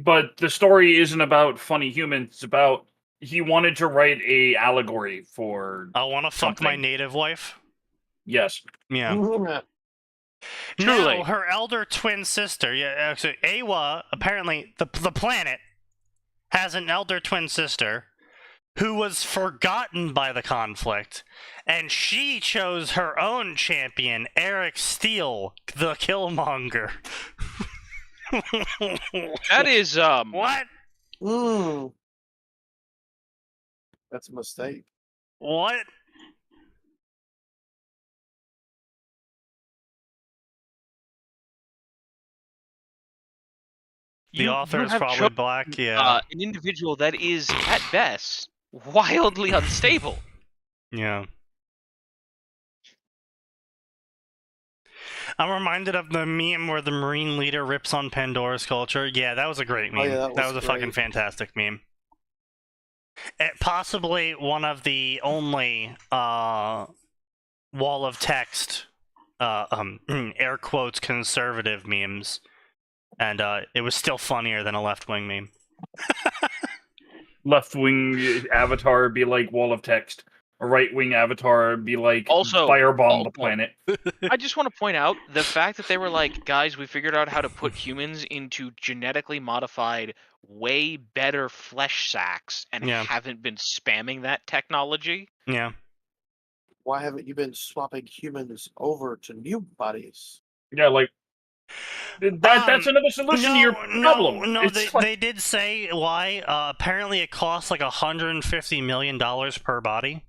but the story isn't about funny humans. It's about he wanted to write a allegory for. I want to fuck my something. native wife. Yes. Yeah. Truly. Now, her elder twin sister, yeah, so Awa, apparently, the planet, has an elder twin sister who was forgotten by the conflict, and she chose her own champion, Eric Steele, the Killmonger. That is What? Mm. That's a mistake. What? The you author is have probably chosen, black, yeah. an individual that is at best wildly unstable. Yeah. I'm reminded of the meme where the Marine leader rips on Pandora's culture. Yeah, that was a great meme. Oh, yeah, that was a fucking great. fantastic meme. Possibly one of the only wall of text, air quotes, conservative memes. And it was still funnier than a left-wing meme. Left-wing Avatar be like wall of text. A right-wing Avatar be like Also- firebomb the also- planet. I just want to point out the fact that they were like, guys, we figured out how to put humans into genetically modified, way better flesh sacks and Yeah. haven't been spamming that technology. Yeah. Why haven't you been swapping humans over to new bodies? Yeah, like that's another solution to your problem. No, It's they did say why. Apparently it costs like $150 million per body.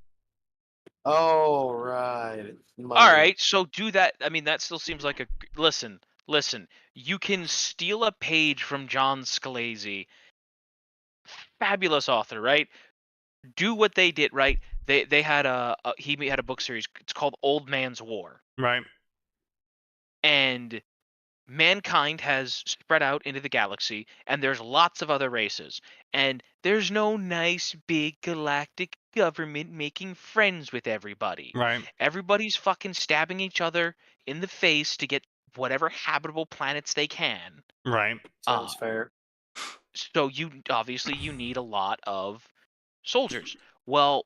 Oh, right. All right, so do that. I mean, that still seems like a listen. You can steal a page from John Scalise, fabulous author, right? Do what they did, right? They had he had a book series. It's called Old Man's War, Right. and mankind has spread out into the galaxy, and there's lots of other races, and there's no nice big galactic government making friends with everybody. Right. Everybody's fucking stabbing each other in the face to get whatever habitable planets they can. Right. Sounds fair. So you need a lot of soldiers. Well,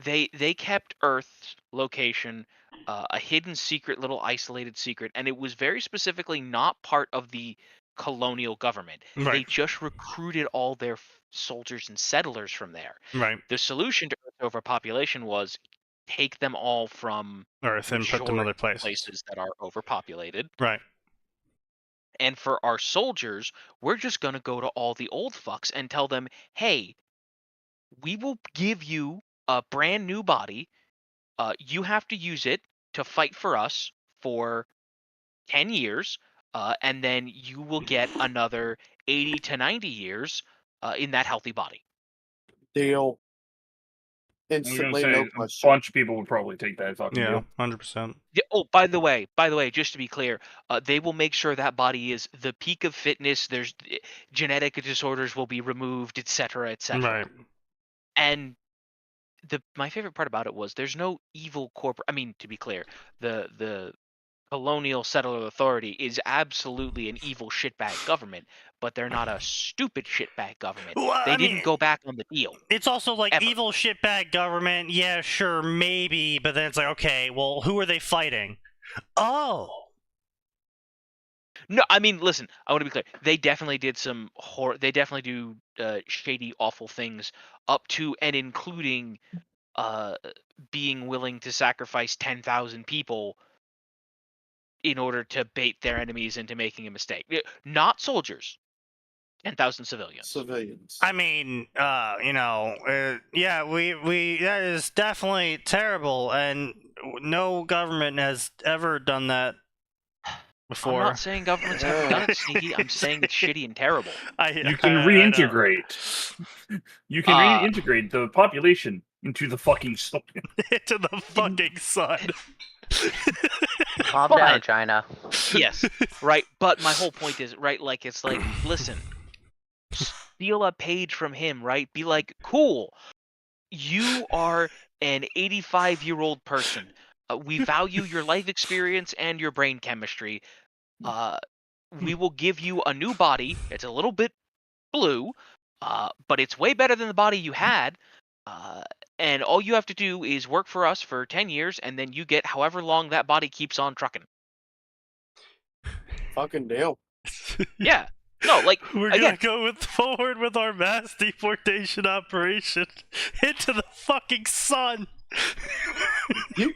they kept Earth's location a hidden secret, little isolated secret, and it was very specifically not part of the colonial government. They Right. just recruited all their soldiers and settlers from there. Right. The solution to Earth's overpopulation was take them all from Earth and put them in other majority places. places that are overpopulated. Right. And for our soldiers, we're just going to go to all the old fucks and tell them, hey, we will give you a brand new body. You have to use it to fight for us for 10 years, and then you will get another 80 to 90 years in that healthy body. Deal. I was gonna Instantly, say no a question. bunch of people would probably take that fucking Yeah. deal. 100%. Yeah, oh, by the way, just to be clear, they will make sure that body is the peak of fitness. There's genetic disorders will be removed, etc., etc. Right. And my favorite part about it was there's no evil corporate. I mean, to be clear, the colonial settler authority is absolutely an evil shitbag government, but they're not a stupid shitbag government. Well, They I didn't mean, go back on the deal. It's also like Ever. evil shitbag government. Yeah, sure, maybe, but then it's like, okay, well, who are they fighting? Oh. No, I mean, listen. I want to be clear. They definitely did some They definitely do shady, awful things, up to and including being willing to sacrifice 10,000 people in order to bait their enemies into making a mistake. Not soldiers. 10,000 civilians. Civilians. I mean, yeah, we that is definitely terrible, and no government has ever done that before. I'm not saying governments haven't done it, Sneaky. I'm saying it's shitty and terrible. You can I know. reintegrate. You can reintegrate the population into the fucking sun. Into the fucking sun. Calm But- down, China. Yes, right. But my whole point is, right, like, it's like, listen, steal a page from him, right? Be like, cool, you are an 85-year-old person. We value your life experience and your brain chemistry. We will give you a new body. It's a little bit blue, but it's way better than the body you had. And all you have to do is work for us for 10 years, and then you get however long that body keeps on trucking. Fucking deal. Yeah. No, like, We're again, gonna go forward with our mass deportation operation into the fucking sun. You,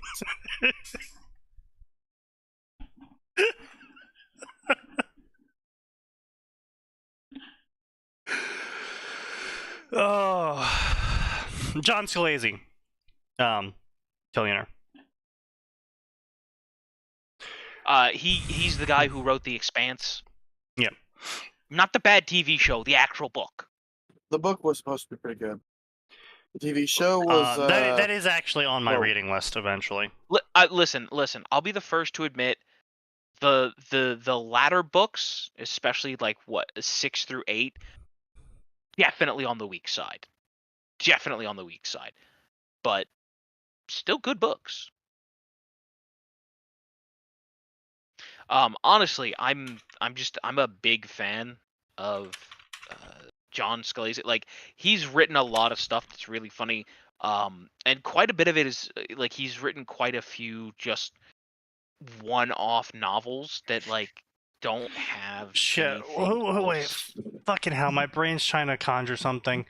Oh, John Scalise, Billionaire. he's the guy who wrote The Expanse. Yep. Not the bad TV show, the actual book. the book was supposed to be pretty good. The TV show was. That is actually on my well- reading list eventually. Listen. I'll be the first to admit the latter books, especially like 6 through 8, definitely on the weak side. Definitely on the weak side, but still good books. Honestly, I'm a big fan of John Scalise. Like, he's written a lot of stuff that's really funny. And quite a bit of it is like he's written quite a few just one-off novels that like don't have Shit. anything Wait. else. Fucking hell, my brain's trying to conjure something.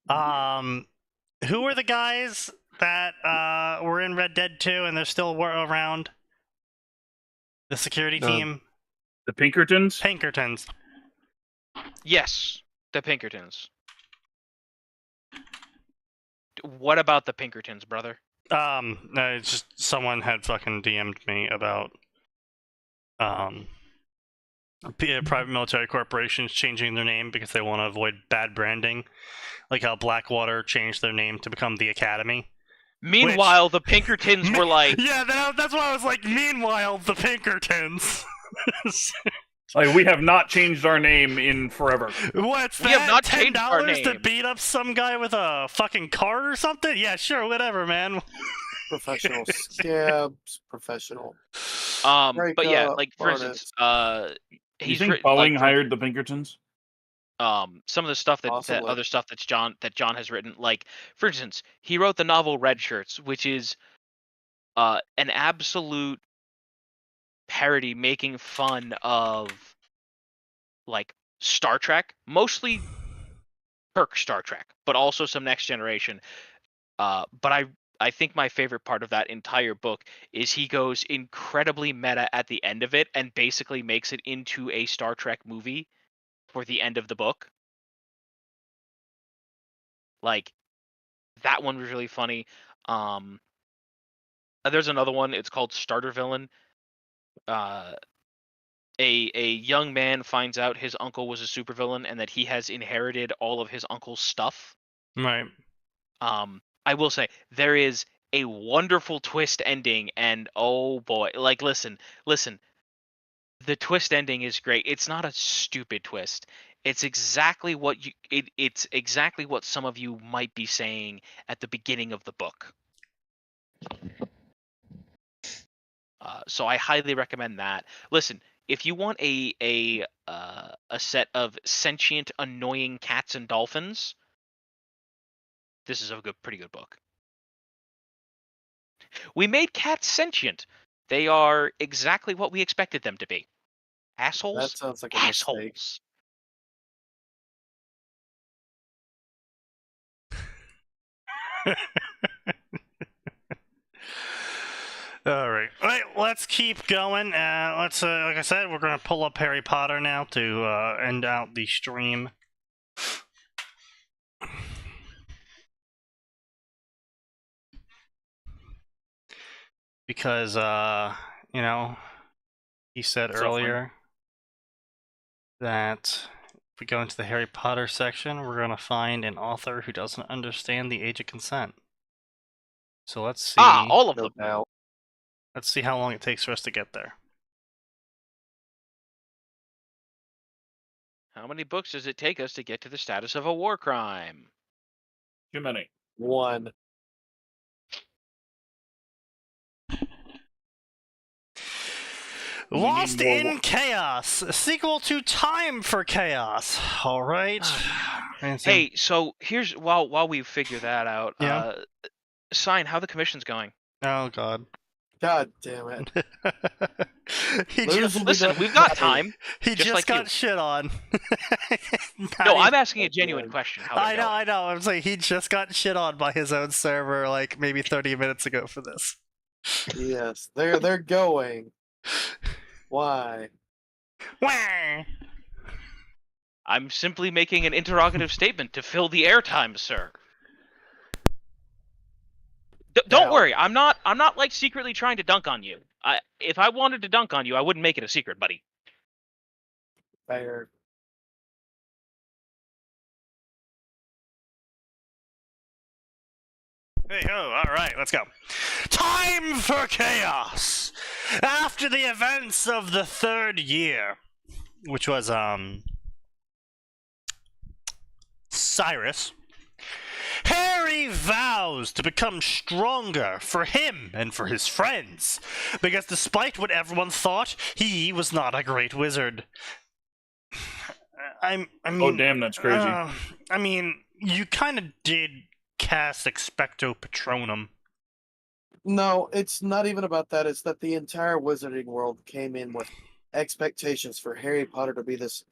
Who were the guys that were in Red Dead 2 and they're still around? The security team? The Pinkertons? Pinkertons. Yes, the Pinkertons. What about the Pinkertons, brother? No, it's just someone had fucking DM'd me about private military corporations changing their name because they want to avoid bad branding, like how Blackwater changed their name to become the Academy. Meanwhile, the Pinkertons were like, Yeah, that's why I was like, meanwhile, the Pinkertons. Like, we have not changed our name in forever. What's We have that? not changed our $10 to name. beat up some guy with a fucking cart or something? Yeah, sure, whatever, man. professional scabs, professional. Break but yeah, up, like, for instance, You he's think written Boeing like, hired the Pinkertons? some of the stuff that Possibly. other stuff that John has written. Like, for instance, he wrote the novel Red Shirts, which is an absolute parody making fun of like Star Trek, mostly Kirk Star Trek, but also some Next Generation. But I think my favorite part of that entire book is he goes incredibly meta at the end of it and basically makes it into a Star Trek movie for the end of the book. Like, that one was really funny. There's another one. It's called Starter Villain. A young man finds out his uncle was a supervillain and that he has inherited all of his uncle's stuff. Right. I will say there is a wonderful twist ending, and oh boy, like listen, the twist ending is great. It's not a stupid twist. It's exactly what it's exactly what some of you might be saying at the beginning of the book. So I highly recommend that. Listen, if you want a set of sentient, annoying cats and dolphins, this is a pretty good book. We made cats sentient. They are exactly what we expected them to be. Assholes. That sounds like a mistake. Assholes. All right, let's keep going. Let's, like I said, we're gonna pull up Harry Potter now to end out the stream. Because, you know, he said earlier that if we go into the Harry Potter section, we're gonna find an author who doesn't understand the age of consent. So let's see. All of them. Now, Let's see how long it takes for us to get there. How many books does it take us to get to the status of a war crime? Too many. 1. Lost in Chaos, a sequel to Time for Chaos. All right. Hey, so here's while we figure that out, Yeah. Sign, how the commission's going? Oh God. God damn it. he Lose just will be Listen, done we've got Friday. time. he just just like got you. shit on. No, I'm Not asking a Okay. genuine question. How even- I know. I'm saying he just got shit on by his own server like maybe 30 minutes ago for this. Yes, they're going. Why? Wah! I'm simply making an interrogative statement to fill the airtime, sir. Don't Now- worry, I'm not like secretly trying to dunk on you. If I wanted to dunk on you, I wouldn't make it a secret, buddy. Fair. Hey ho, alright, let's go. Time for Chaos! After the events of the third year, which was, Cyrus, Harry vows to become stronger for him and for his friends, because despite what everyone thought, he was not a great wizard. I mean, Oh, damn, that's crazy. I mean, you kind of did cast Expecto Patronum. No, it's not even about that. It's that the entire wizarding world came in with expectations for Harry Potter to be this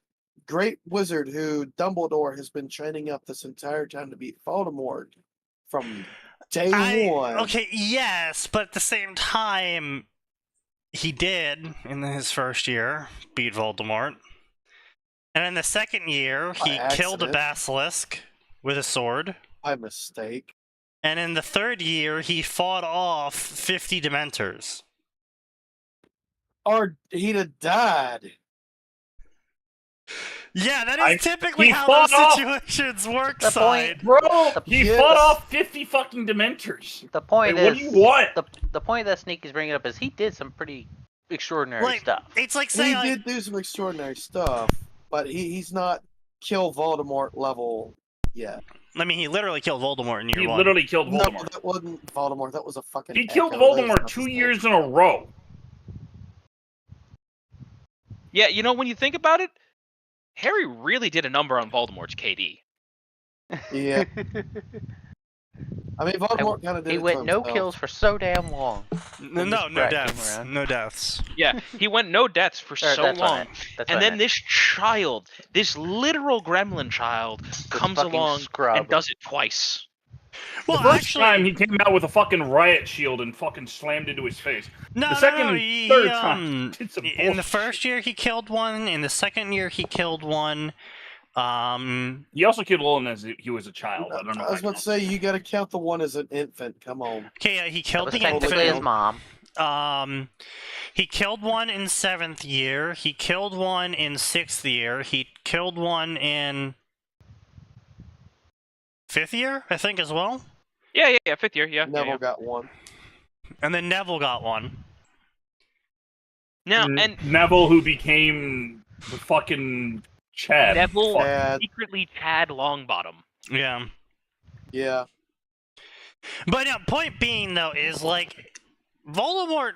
great wizard who Dumbledore has been training up this entire time to beat Voldemort from day one. Okay, yes, but at the same time, he did, in his first year, beat Voldemort. And in the second year, he By killed a accident. basilisk with a sword. By mistake. And in the third year, he fought off 50 Dementors. Or he'd have died. Yeah, that is typically he how fought those off- situations work, The Side. Bro, he Yes. fought off 50 fucking Dementors. The point Hey, what is, do you want? the point that Sneaky's bringing up is he did some pretty extraordinary Like, stuff. it's like He saying, like, did do some extraordinary stuff, but he's not kill Voldemort level yet. I mean, he literally killed Voldemort in year He one. literally killed Voldemort. No, that wasn't Voldemort. That was a fucking. He killed echo. That was Voldemort not 2 his name. years in a row. Yeah, you know, when you think about it, Harry really did a number on Voldemort's KD. Yeah. I mean, Voldemort kind of did He it went to no himself. kills for so damn long. No, this no brat came deaths. around. No deaths. Yeah, he went no deaths for Or so that's what I long. meant. That's And what I then meant. this child, this literal gremlin child, comes fucking along scrub. and does it twice. Well, the first actually, time he came out with a fucking riot shield and fucking slammed into his face. no, the second no. and third time, did some In the bullshit. first year he killed one. In the second year he killed one. He also killed Olin as he was a child. I don't know. I was how about to say, you got to count the one as an infant. Come on. Okay, yeah, he That killed was the technically his infant. mom. He killed one in 7th year. He killed one in 6th year. He killed one in 5th year, I think, as well. Yeah, 5th year, yeah. Neville yeah. got one. And then Neville got one. Now, and Neville, who became the fucking Chad. Neville Chad. secretly Chad Longbottom. Yeah. Yeah. But yeah, point being, though, is, like, Voldemort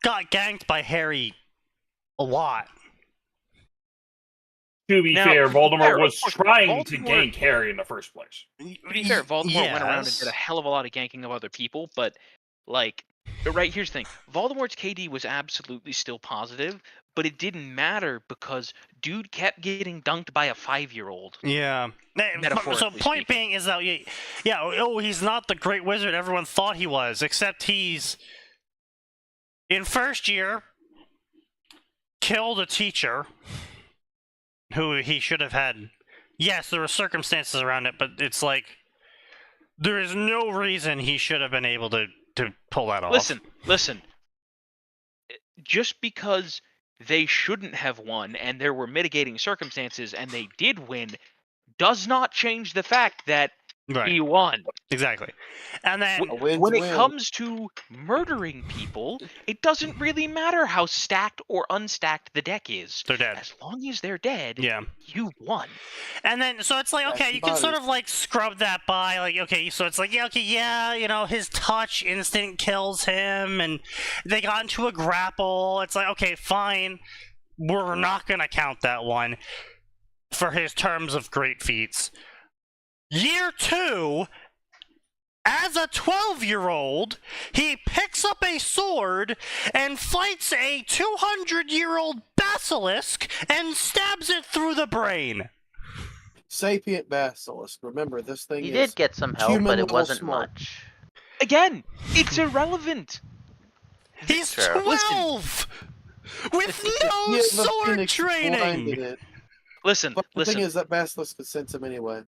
got ganked by Harry a lot. To be Now, fair, to be Voldemort fair, was of course, trying to Voldemort- gank Harry in the first place. To be fair, Voldemort went around and Yes. did a hell of a lot of ganking of other people, but, like, right, here's the thing. Voldemort's KD was absolutely still positive, but it didn't matter because dude kept getting dunked by a 5-year-old. Yeah. So Metaphorically point speaking. being is that, he's not the great wizard everyone thought he was, except he's, in first year, killed a teacher who he should have had. Yes, there were circumstances around it, but it's like, there is no reason he should have been able to pull that off. Listen. Just because they shouldn't have won and there were mitigating circumstances and they did win does not change the fact that Right. he won. Exactly. And then, A win's When a it win. comes to murdering people, it doesn't really matter how stacked or unstacked the deck is. they're dead. As long as they're dead, Yeah. you won. And then, so it's like, okay, That's you can sort bodies. of like scrub that by, like, okay, so it's like, his touch instant kills him, and they got into a grapple. It's like, okay, fine, we're not gonna count that one for his terms of great feats. Year 2, as a 12-year-old, he picks up a sword and fights a 200-year-old basilisk and stabs it through the brain. Sapient basilisk. Remember, this thing He is did get some help, human but it level wasn't smart. much. Again, it's irrelevant. He's True. 12! With no Yeah, but sword Phoenix training! blinded it. Listen, But the listen, thing is, that basilisk could sense him anyway.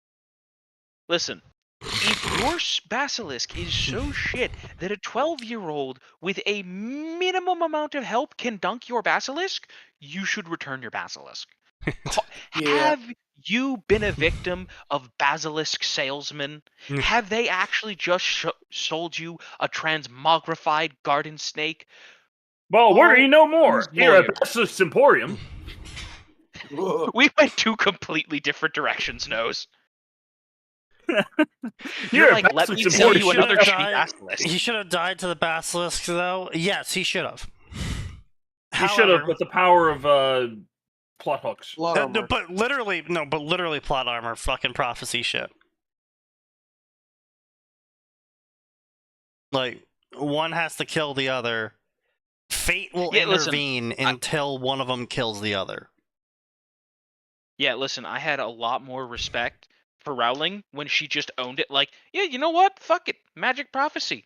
listen. If your basilisk is so shit that a 12-year-old with a minimum amount of help can dunk your basilisk, you should return your basilisk. Yeah. Have you been a victim of basilisk salesmen? Have they actually just sold you a transmogrified garden snake? Well, worry no more. who's Here at lawyer? Basilisk Emporium. We went two completely different directions, Nose. Here You're at like, let me Basilisk sell He you Emporium. another should've shitty died- basilisk. He should have died to the basilisk, though. Yes, he should have. He should have, with the power of plot hooks. Blood armor. But literally plot armor, fucking prophecy shit. Like, one has to kill the other. Fate will Yeah, listen, intervene until one of them kills the other. Yeah, listen, I had a lot more respect for Rowling when she just owned it. Like, yeah, you know what? Fuck it. Magic prophecy.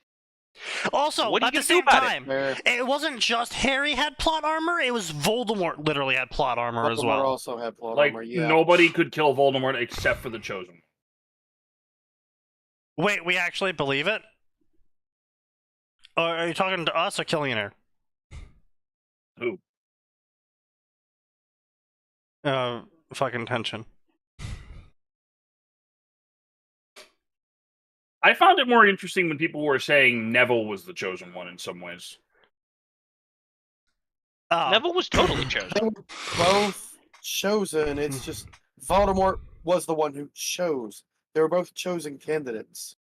Also, What are at you the gonna do same about it? time, Fair. it wasn't just Harry had plot armor, it was Voldemort literally had plot armor as Voldemort well. also had plot Like, armor. Yeah. nobody could kill Voldemort except for the Chosen. Wait, we actually believe it? Or are you talking to us or Killianer? Who? Fucking tension. I found it more interesting when people were saying Neville was the Chosen One in some ways. Oh. Neville was totally chosen. They were both chosen. It's just Voldemort was the one who chose. They were both chosen candidates.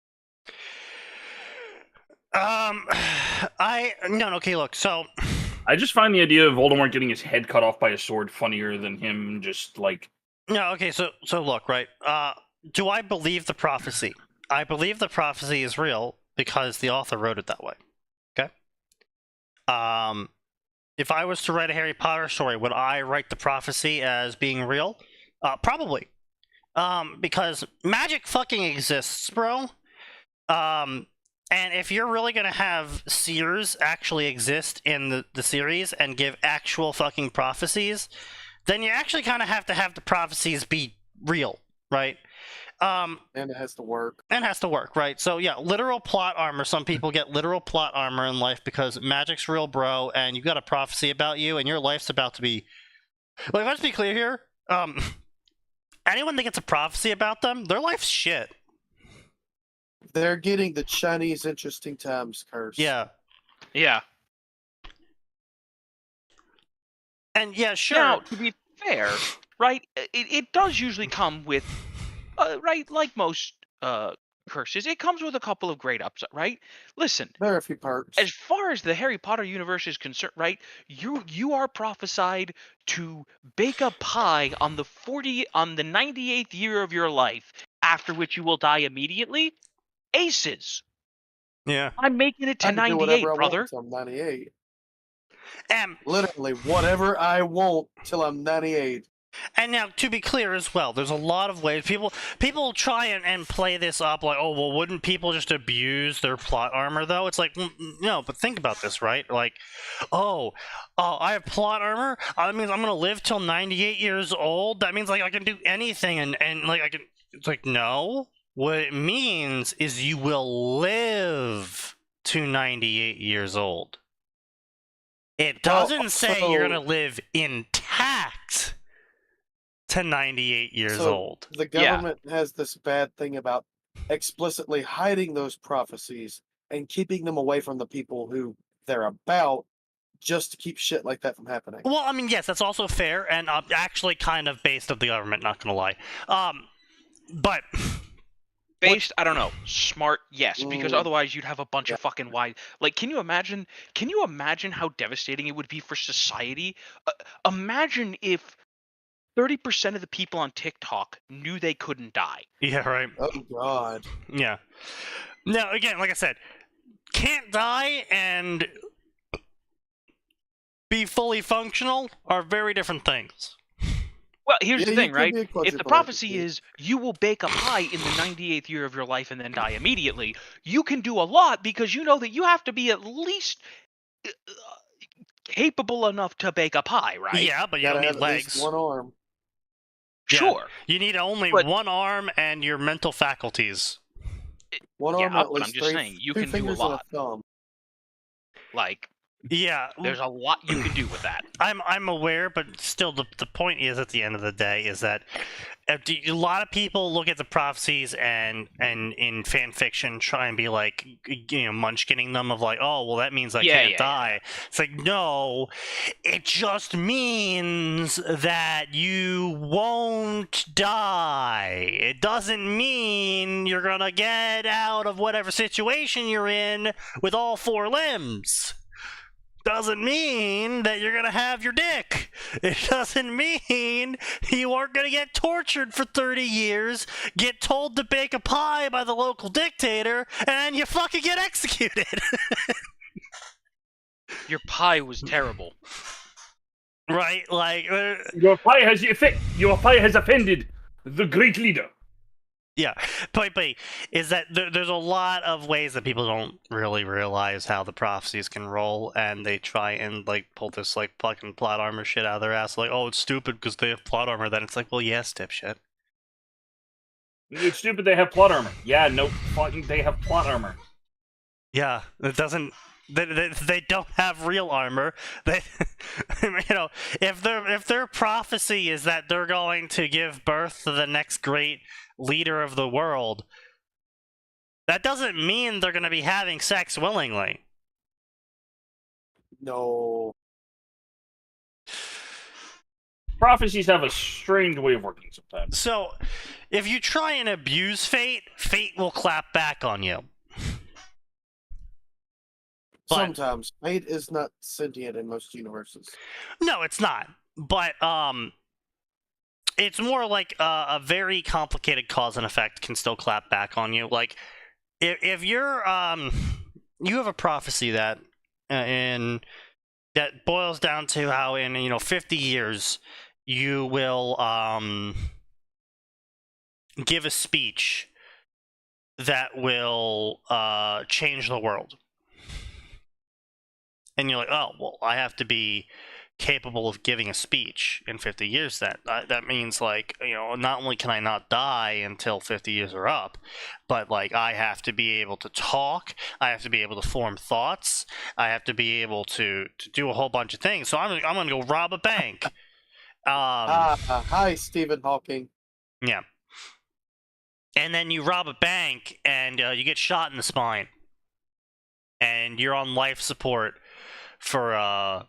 Okay, look, so I just find the idea of Voldemort getting his head cut off by a sword funnier than him just, like... no, okay, so look, right? Do I believe the prophecy? I believe the prophecy is real because the author wrote it that way. Okay. If I was to write a Harry Potter story, would I write the prophecy as being real? Probably. Because magic fucking exists, bro. And if you're really gonna have seers actually exist in the series and give actual fucking prophecies, then you actually kind of have to have the prophecies be real, right? And it has to work. And has to work, right? So yeah, literal plot armor. Some people get literal plot armor in life because magic's real, bro, and you've got a prophecy about you, and your life's about to be. Like, let's be clear here. Anyone that gets a prophecy about them, their life's shit. They're getting the Chinese interesting times curse. Yeah. Yeah. And yeah, sure. Now, to be fair, right, it does usually come with, right, like most curses, it comes with a couple of great ups, right? Listen, There are a few perks. as far as the Harry Potter universe is concerned, right, you are prophesied to bake a pie on the 98th year of your life, after which you will die immediately. Aces. Yeah. I'm making it to I can do 98, whatever I brother. want till I'm 98. And Literally, whatever I want till I'm 98. And now, to be clear as well, there's a lot of ways people try and play this up like, oh, well, wouldn't people just abuse their plot armor, though? It's like, no, but think about this, right? Like, oh, I have plot armor? That means I'm going to live till 98 years old? That means, like, I can do anything, and like, I can... It's like, no. What it means is you will live to 98 years old. It doesn't say you're going to live intact to 98 years old. The government has this bad thing about explicitly hiding those prophecies and keeping them away from the people who they're about, just to keep shit like that from happening. Well, I mean, yes, that's also fair, and actually kind of based of the government, not gonna lie. But... Based, I don't know. Smart, yes, because otherwise you'd have a bunch of fucking wide. Like, can you imagine how devastating it would be for society? Imagine if 30% of the people on TikTok knew they couldn't die. Yeah, right. Oh God. Yeah. Now, again, like I said, can't die and be fully functional are very different things. Well, here's the thing, right? If the prophecy quadriplegic. is you will bake a pie in the 98th year of your life and then die immediately, you can do a lot because you know that you have to be at least capable enough to bake a pie, right? Yeah, but you Gotta don't have need at least legs. one arm. Yeah. Sure. You need only But- one arm and your mental faculties. One Yeah, arm, at but least I'm just three, saying, you two can do a fingers and lot. thumb. Like, Yeah, there's a lot you can do with that. I'm aware, but still, the point is, at the end of the day, is that a lot of people look at the prophecies and in fan fiction try and be like, you know, munchkinning them of like, oh, well, that means I can't die. It's like, no, it just means that you won't die. It doesn't mean you're gonna get out of whatever situation you're in with all four limbs. Doesn't mean that you're gonna have your dick. It doesn't mean you aren't gonna get tortured for 30 years, get told to bake a pie by the local dictator, and you fucking get executed. Your pie was terrible. Right? Like, Your pie has offended the great leader. yeah. Point B is that there's a lot of ways that people don't really realize how the prophecies can roll, and they try and like pull this like fucking plot armor shit out of their ass. Like, oh, it's stupid because they have plot armor. Then it's like, well, yes, dipshit. It's stupid they have plot armor. Yeah, no, fucking they have plot armor. Yeah, it doesn't. They don't have real armor. They, you know, if their prophecy is that they're going to give birth to the next great leader of the world, that doesn't mean they're going to be having sex willingly. No. Prophecies have a strange way of working sometimes. So, if you try and abuse fate, fate will clap back on you. But- Sometimes fate is not sentient in most universes. No, it's not. But it's more like a very complicated cause and effect can still clap back on you. Like, if you're you have a prophecy that that boils down to how in 50 years you will give a speech that will change the world, and you're like, oh well, I have to be capable of giving a speech in 50 years. That means, like, not only can I not die until 50 years are up, but like I have to be able to talk, I have to be able to form thoughts, I have to be able to do a whole bunch of things. So I'm gonna go rob a bank. Hi, Stephen Hawking. Yeah. And then you rob a bank and you get shot in the spine, and you're on life support for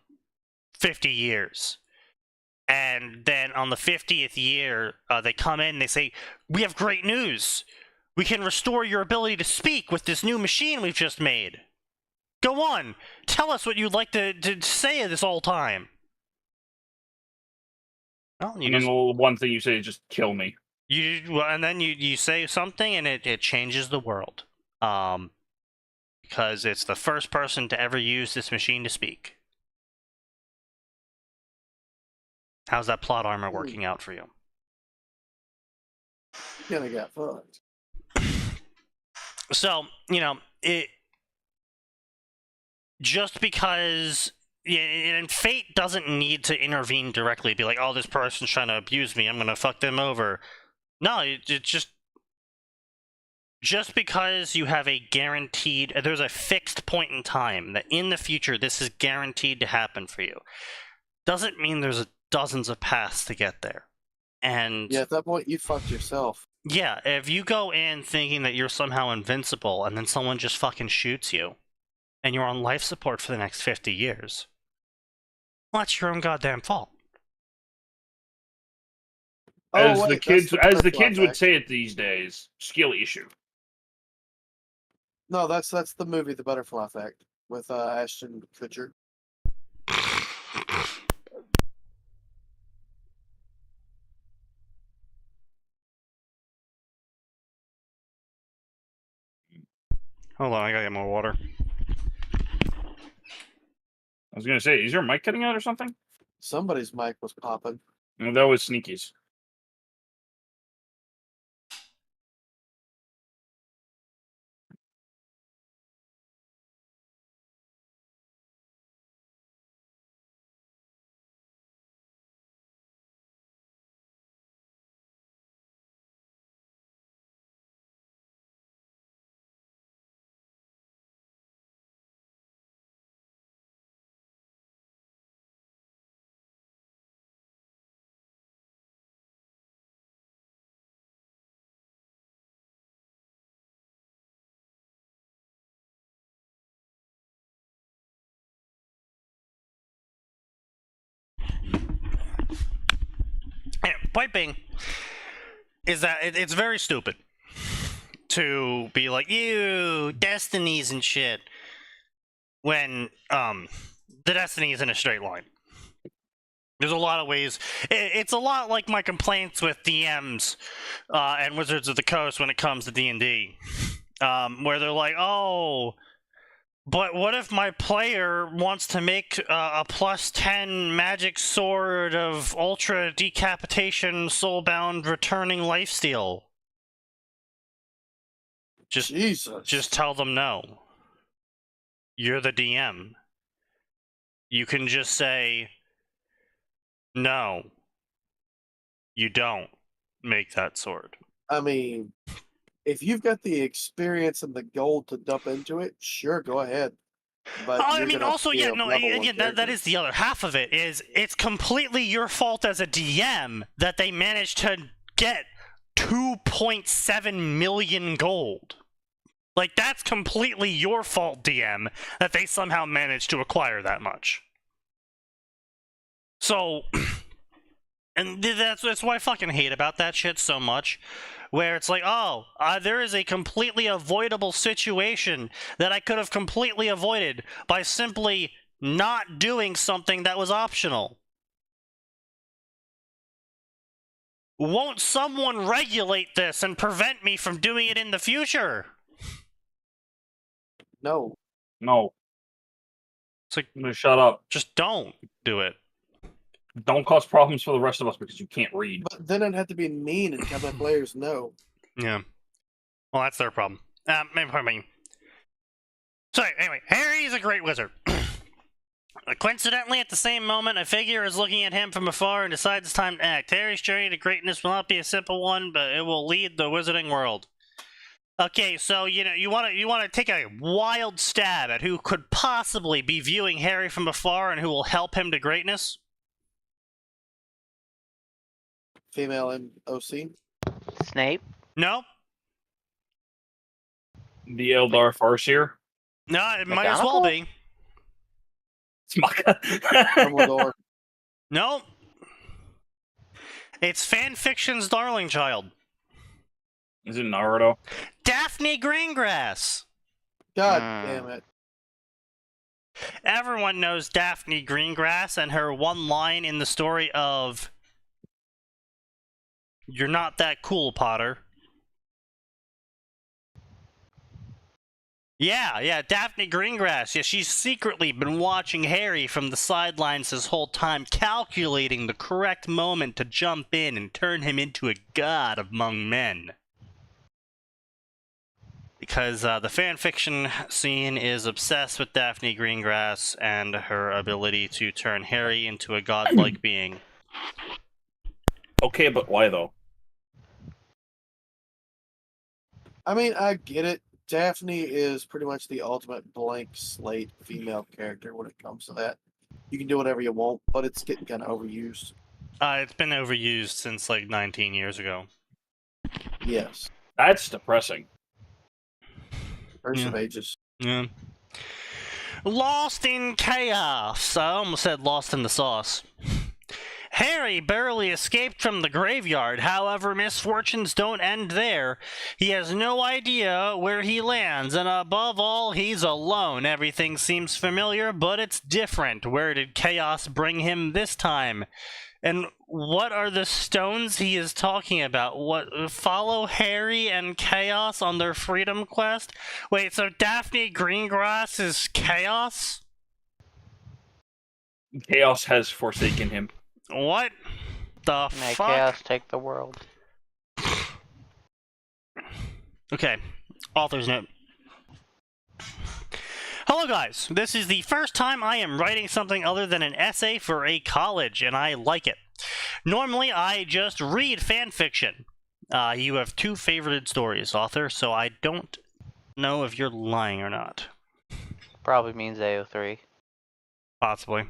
50 years. And then on the 50th year, they come in and they say, we have great news. We can restore your ability to speak with this new machine we've just made. Go on. Tell us what you'd like to say this whole time. Well, And then the one thing you say is just kill me. And then you say something and it changes the world. Because it's the first person to ever use this machine to speak. How's that plot armor working out for you? You kinda got fucked. So, it just because and fate doesn't need to intervene directly, be like, oh, this person's trying to abuse me, I'm gonna fuck them over. No, it just because you have a guaranteed, there's a fixed point in time that in the future this is guaranteed to happen for you, doesn't mean there's dozens of paths to get there. And yeah, at that point you fucked yourself. Yeah, if you go in thinking that you're somehow invincible and then someone just fucking shoots you and you're on life support for the next 50 years, well, that's your own goddamn fault. As wait, the that's kids, the as the butterfly kids would effect. say it these days, skill issue. No, that's the movie The Butterfly Effect with Ashton Kutcher. Hold on, I gotta get more water. I was gonna say, is your mic cutting out or something? Somebody's mic was popping. No, that was Sneaky's. Point being is that it's very stupid to be like, ew, destinies and shit, when the destiny is in a straight line. There's a lot of ways. It's a lot like my complaints with DMs and Wizards of the Coast when it comes to D&D, where they're like, oh, but what if my player wants to make a +10 magic sword of ultra decapitation, soulbound, returning lifesteal? Jesus. Just tell them no. You're the DM. You can just say, no, you don't make that sword. I mean, if you've got the experience and the gold to dump into it, sure, go ahead. But I mean, also, yeah, no, that is the other half of it, is it's completely your fault as a DM that they managed to get 2.7 million gold. Like, that's completely your fault, DM, that they somehow managed to acquire that much. So, and that's what I fucking hate about that shit so much, where it's like, oh, there is a completely avoidable situation that I could have completely avoided by simply not doing something that was optional. Won't someone regulate this and prevent me from doing it in the future? No. No. It's like, I'm gonna shut up. just don't do it. Don't cause problems for the rest of us because you can't read. But then I'd have to be mean and tell my players no. Yeah. Well, that's their problem. Maybe. So anyway, Harry is a great wizard. Coincidentally, at the same moment, a figure is looking at him from afar and decides it's time to act. Harry's journey to greatness will not be a simple one, but it will lead the wizarding world. Okay, so you want to take a wild stab at who could possibly be viewing Harry from afar and who will help him to greatness. Female OC. Snape. No, The Eldar Farseer. no, it might as well be. It's Maka. Dumbledore. No, it's fanfiction's darling child, Is it Naruto? Daphne Greengrass. God damn it. Everyone knows Daphne Greengrass and her one line in the story of "You're not that cool, Potter." Yeah, Daphne Greengrass. Yeah, she's secretly been watching Harry from the sidelines this whole time, calculating the correct moment to jump in and turn him into a god among men. Because the fanfiction scene is obsessed with Daphne Greengrass and her ability to turn Harry into a godlike being. Okay, but why though? I mean, I get it. Daphne is pretty much the ultimate blank slate female character when it comes to that. You can do whatever you want, but it's getting kind of overused. It's been overused since like 19 years ago. Yes. That's depressing. Curse of Ages. Yeah. Lost in chaos. I almost said lost in the sauce. Harry barely escaped from the graveyard. However, misfortunes don't end there. He has no idea where he lands, and above all, he's alone. Everything seems familiar, but it's different. Where did chaos bring him this time? And what are the stones he is talking about? What, follow Harry and Chaos on their freedom quest? Wait, so Daphne Greengrass is Chaos? Chaos has forsaken him. What the May fuck? chaos take the world. Okay, author's note. Hello guys, this is the first time I am writing something other than an essay for a college, and I like it. Normally, I just read fanfiction. You have two favorited stories, author, so I don't know if you're lying or not. Probably means AO3. Possibly.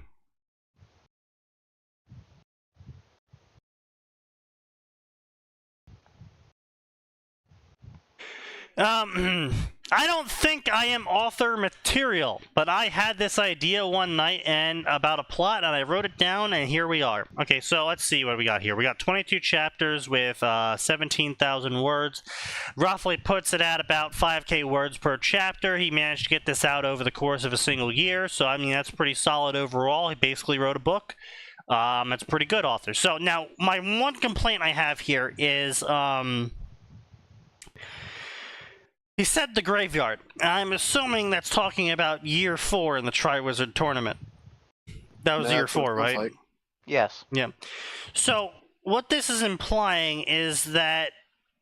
I don't think I am author material, but I had this idea one night and about a plot, and I wrote it down, and here we are. Okay, so let's see what we got here. We got 22 chapters with 17,000 words. Roughly puts it at about 5K words per chapter. He managed to get this out over the course of a single year, so I mean, that's pretty solid overall. He basically wrote a book. That's pretty good, author. So now, my one complaint I have here is, he said the graveyard. I'm assuming that's talking about year 4 in the Triwizard Tournament. That was year 4, right? Like, Yes. Yeah. So, what this is implying is that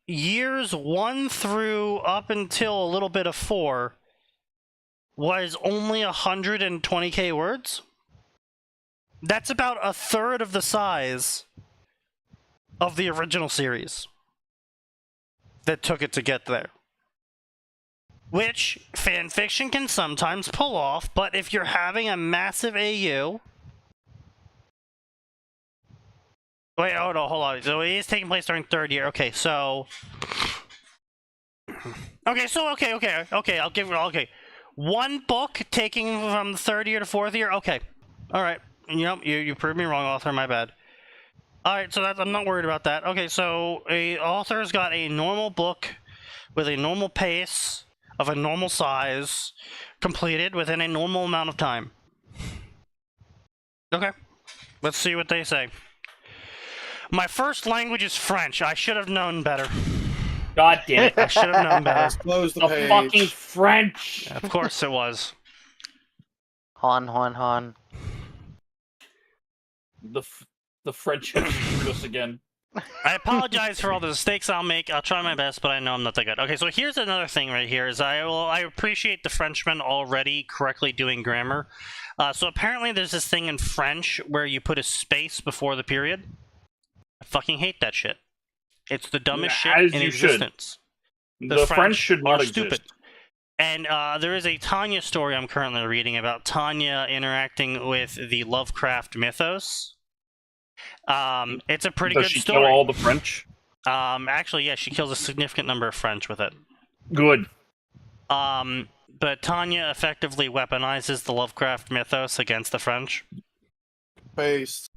years 1 through up until a little bit of 4 was only 120k words? That's about a third of the size of the original series that took it to get there. Which fanfiction can sometimes pull off, but if you're having a massive AU... Wait, oh no, hold on. So it is taking place during 3rd year. Okay, so... Okay, I'll give it... Okay. One book taking from the 3rd year to 4th year? Okay. Alright. Yep, you proved me wrong, author, my bad. Alright, so I'm not worried about that. Okay, so a author's got a normal book with a normal pace... of a normal size, completed within a normal amount of time. Okay, let's see what they say. My first language is French. I should have known better. God damn it. I should have known better. Let's close the The page. fucking French. Of course it was. Han. The French have screwed us again. I apologize for all the mistakes I'll make. I'll try my best, but I know I'm not that good. Okay, so here's another thing right here. Is I appreciate the Frenchman already correctly doing grammar. So apparently there's this thing in French where you put a space before the period. I fucking hate that shit. It's the dumbest shit As in you should. existence. The French should not are exist. stupid. And there is a Tanya story I'm currently reading about Tanya interacting with the Lovecraft mythos. It's a pretty Does good she story. kill all the French? Actually, yeah, she kills a significant number of French with it. Good. But Tanya effectively weaponizes the Lovecraft mythos against the French. Paste.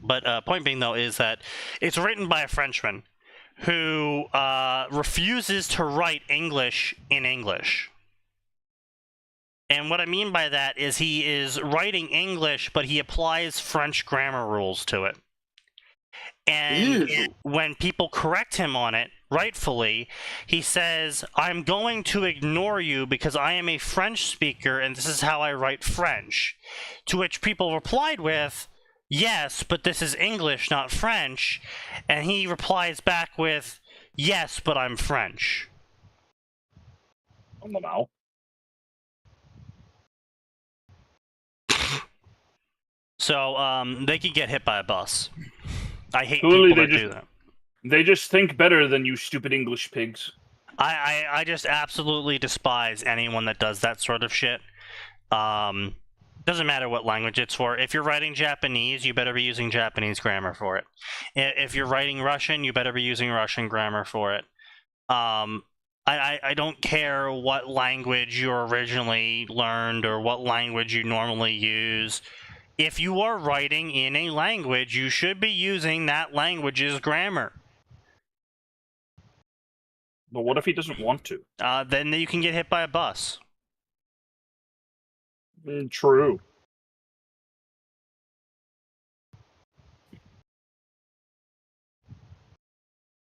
But point being, though, is that it's written by a Frenchman who refuses to write English in English. And what I mean by that is he is writing English, but he applies French grammar rules to it. And when people correct him on it, rightfully, he says, I'm going to ignore you because I am a French speaker and this is how I write French. To which people replied with, yes, but this is English, not French. And he replies back with, yes, but I'm French. I don't know. So, they could get hit by a bus. I hate Clearly people they that do that. They just think better than you stupid English pigs. I just absolutely despise anyone that does that sort of shit. Doesn't matter what language it's for. If you're writing Japanese, you better be using Japanese grammar for it. If you're writing Russian, you better be using Russian grammar for it. I don't care what language you originally learned or what language you normally use. If you are writing in a language, you should be using that language's grammar. But what if he doesn't want to? Then you can get hit by a bus. True.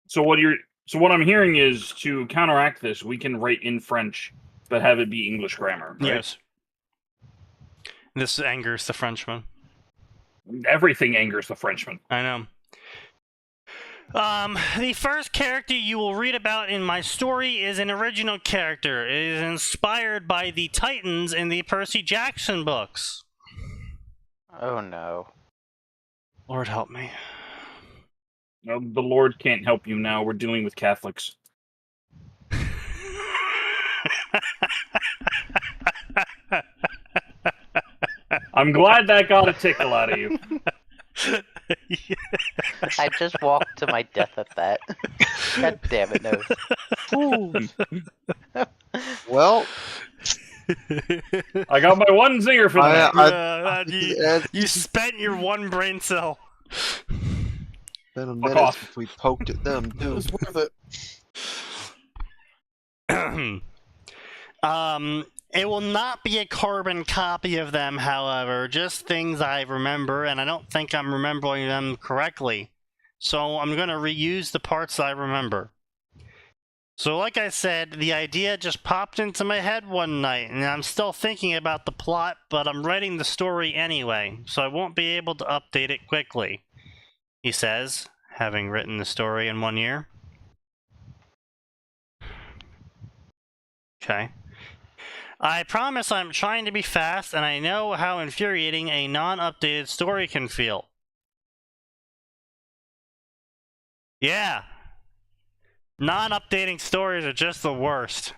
So what I'm hearing is to counteract this, we can write in French, but have it be English grammar. Right? Yes. This angers the Frenchman. Everything angers the Frenchman. I know. The first character you will read about in my story is an original character. It is inspired by the Titans in the Percy Jackson books. Oh no. Lord help me. No, the Lord can't help you now. We're dealing with Catholics. I'm glad that got a tickle out of you. I just walked to my death at that. God damn it, no. Well, I got my one zinger for that. You spent your one brain cell. been a Fuck minute off. since we poked at them It too. was worth it. It will not be a carbon copy of them, however, just things I remember, and I don't think I'm remembering them correctly. So I'm going to reuse the parts I remember. So like I said, the idea just popped into my head one night, and I'm still thinking about the plot, but I'm writing the story anyway, so I won't be able to update it quickly, he says, having written the story in 1 year. Okay. I promise I'm trying to be fast, and I know how infuriating a non-updated story can feel. Yeah. Non-updating stories are just the worst.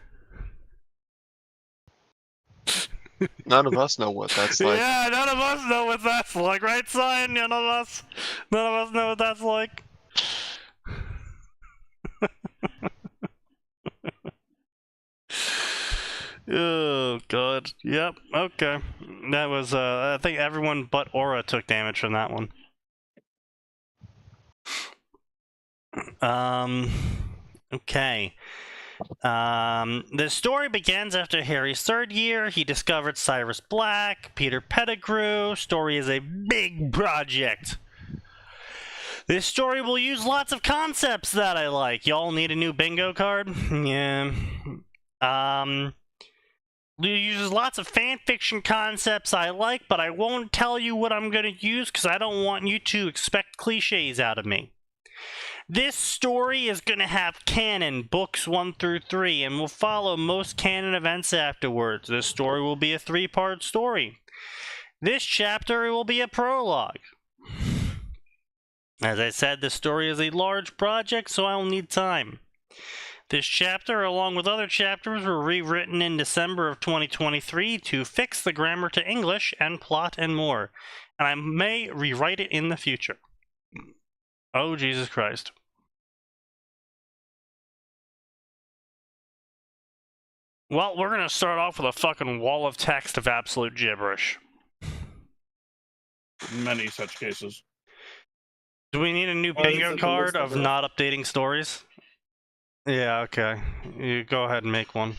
None of us know what that's like. Yeah, none of us know what that's like, right, Cyan? None of us know what that's like. Oh, God. Yep, okay. That was, I think everyone but Aura took damage from that one. Okay. The story begins after Harry's 3rd year. He discovered Cyrus Black, Peter Pettigrew. Story is a big project. This story will use lots of concepts that I like. Y'all need a new bingo card? Yeah. It uses lots of fanfiction concepts I like, but I won't tell you what I'm going to use because I don't want you to expect cliches out of me. This story is going to have canon, books 1 through 3, and will follow most canon events afterwards. This story will be a 3-part story. This chapter will be a prologue. As I said, the story is a large project, so I'll need time. This chapter, along with other chapters, were rewritten in December of 2023 to fix the grammar to English and plot and more. And I may rewrite it in the future. Oh, Jesus Christ. Well, we're going to start off with a fucking wall of text of absolute gibberish. Many such cases. Do we need a new Oh, you bingo said the card list of of not updating stories? Yeah, okay. You go ahead and make one.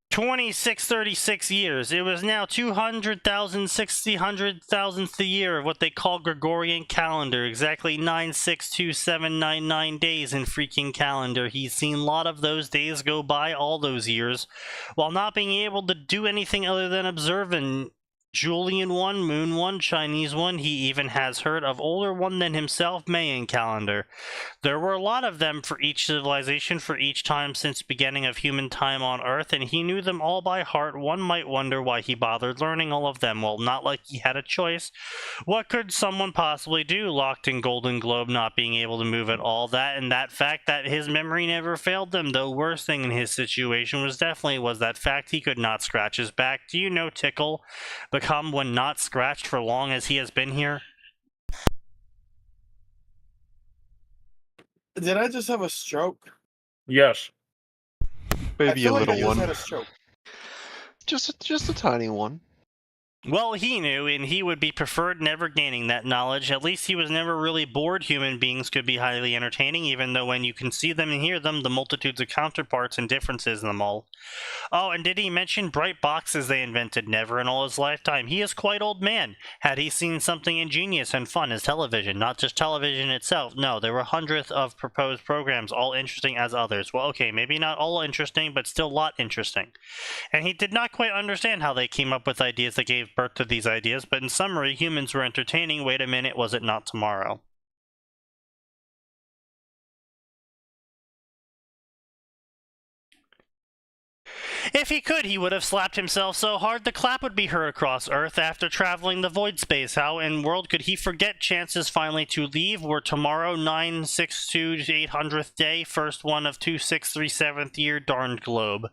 2636 years. It was now 200,000 60,000th a year of what they call Gregorian calendar. Exactly 962,799 days in freaking calendar. He's seen a lot of those days go by all those years, while not being able to do anything other than observe and Julian one, Moon one, Chinese one. He even has heard of older one than himself, Mayan calendar. There were a lot of them for each civilization for each time since beginning of human time on Earth, and he knew them all by heart. One might wonder why he bothered learning all of them. Well, not like he had a choice. What could someone possibly do, locked in Golden Globe, not being able to move at all? That and that fact that his memory never failed them. The worst thing in his situation was that fact he could not scratch his back. Do you know Tickle become when not scratched for long as he has been here? Did I just have a stroke? Yes. Maybe I feel a like I little just one. had a stroke. Just a tiny one. Well, he knew, and he would be preferred never gaining that knowledge. At least he was never really bored. Human beings could be highly entertaining, even though when you can see them and hear them, the multitudes of counterparts and differences in them all. Oh, and did he mention bright boxes they invented? Never in all his lifetime. He is quite old man. Had he seen something ingenious and fun as television? Not just television itself. No, there were hundreds of proposed programs, all interesting as others. Well, okay, maybe not all interesting, but still a lot interesting. And he did not quite understand how they came up with ideas that gave birth to these ideas, but in summary, humans were entertaining. Wait a minute, was it not tomorrow? If he could, he would have slapped himself so hard the clap would be heard across Earth after traveling the void space. How in world could he forget chances finally to leave? Were tomorrow 962 800th day, first one of 2637th year, darned globe.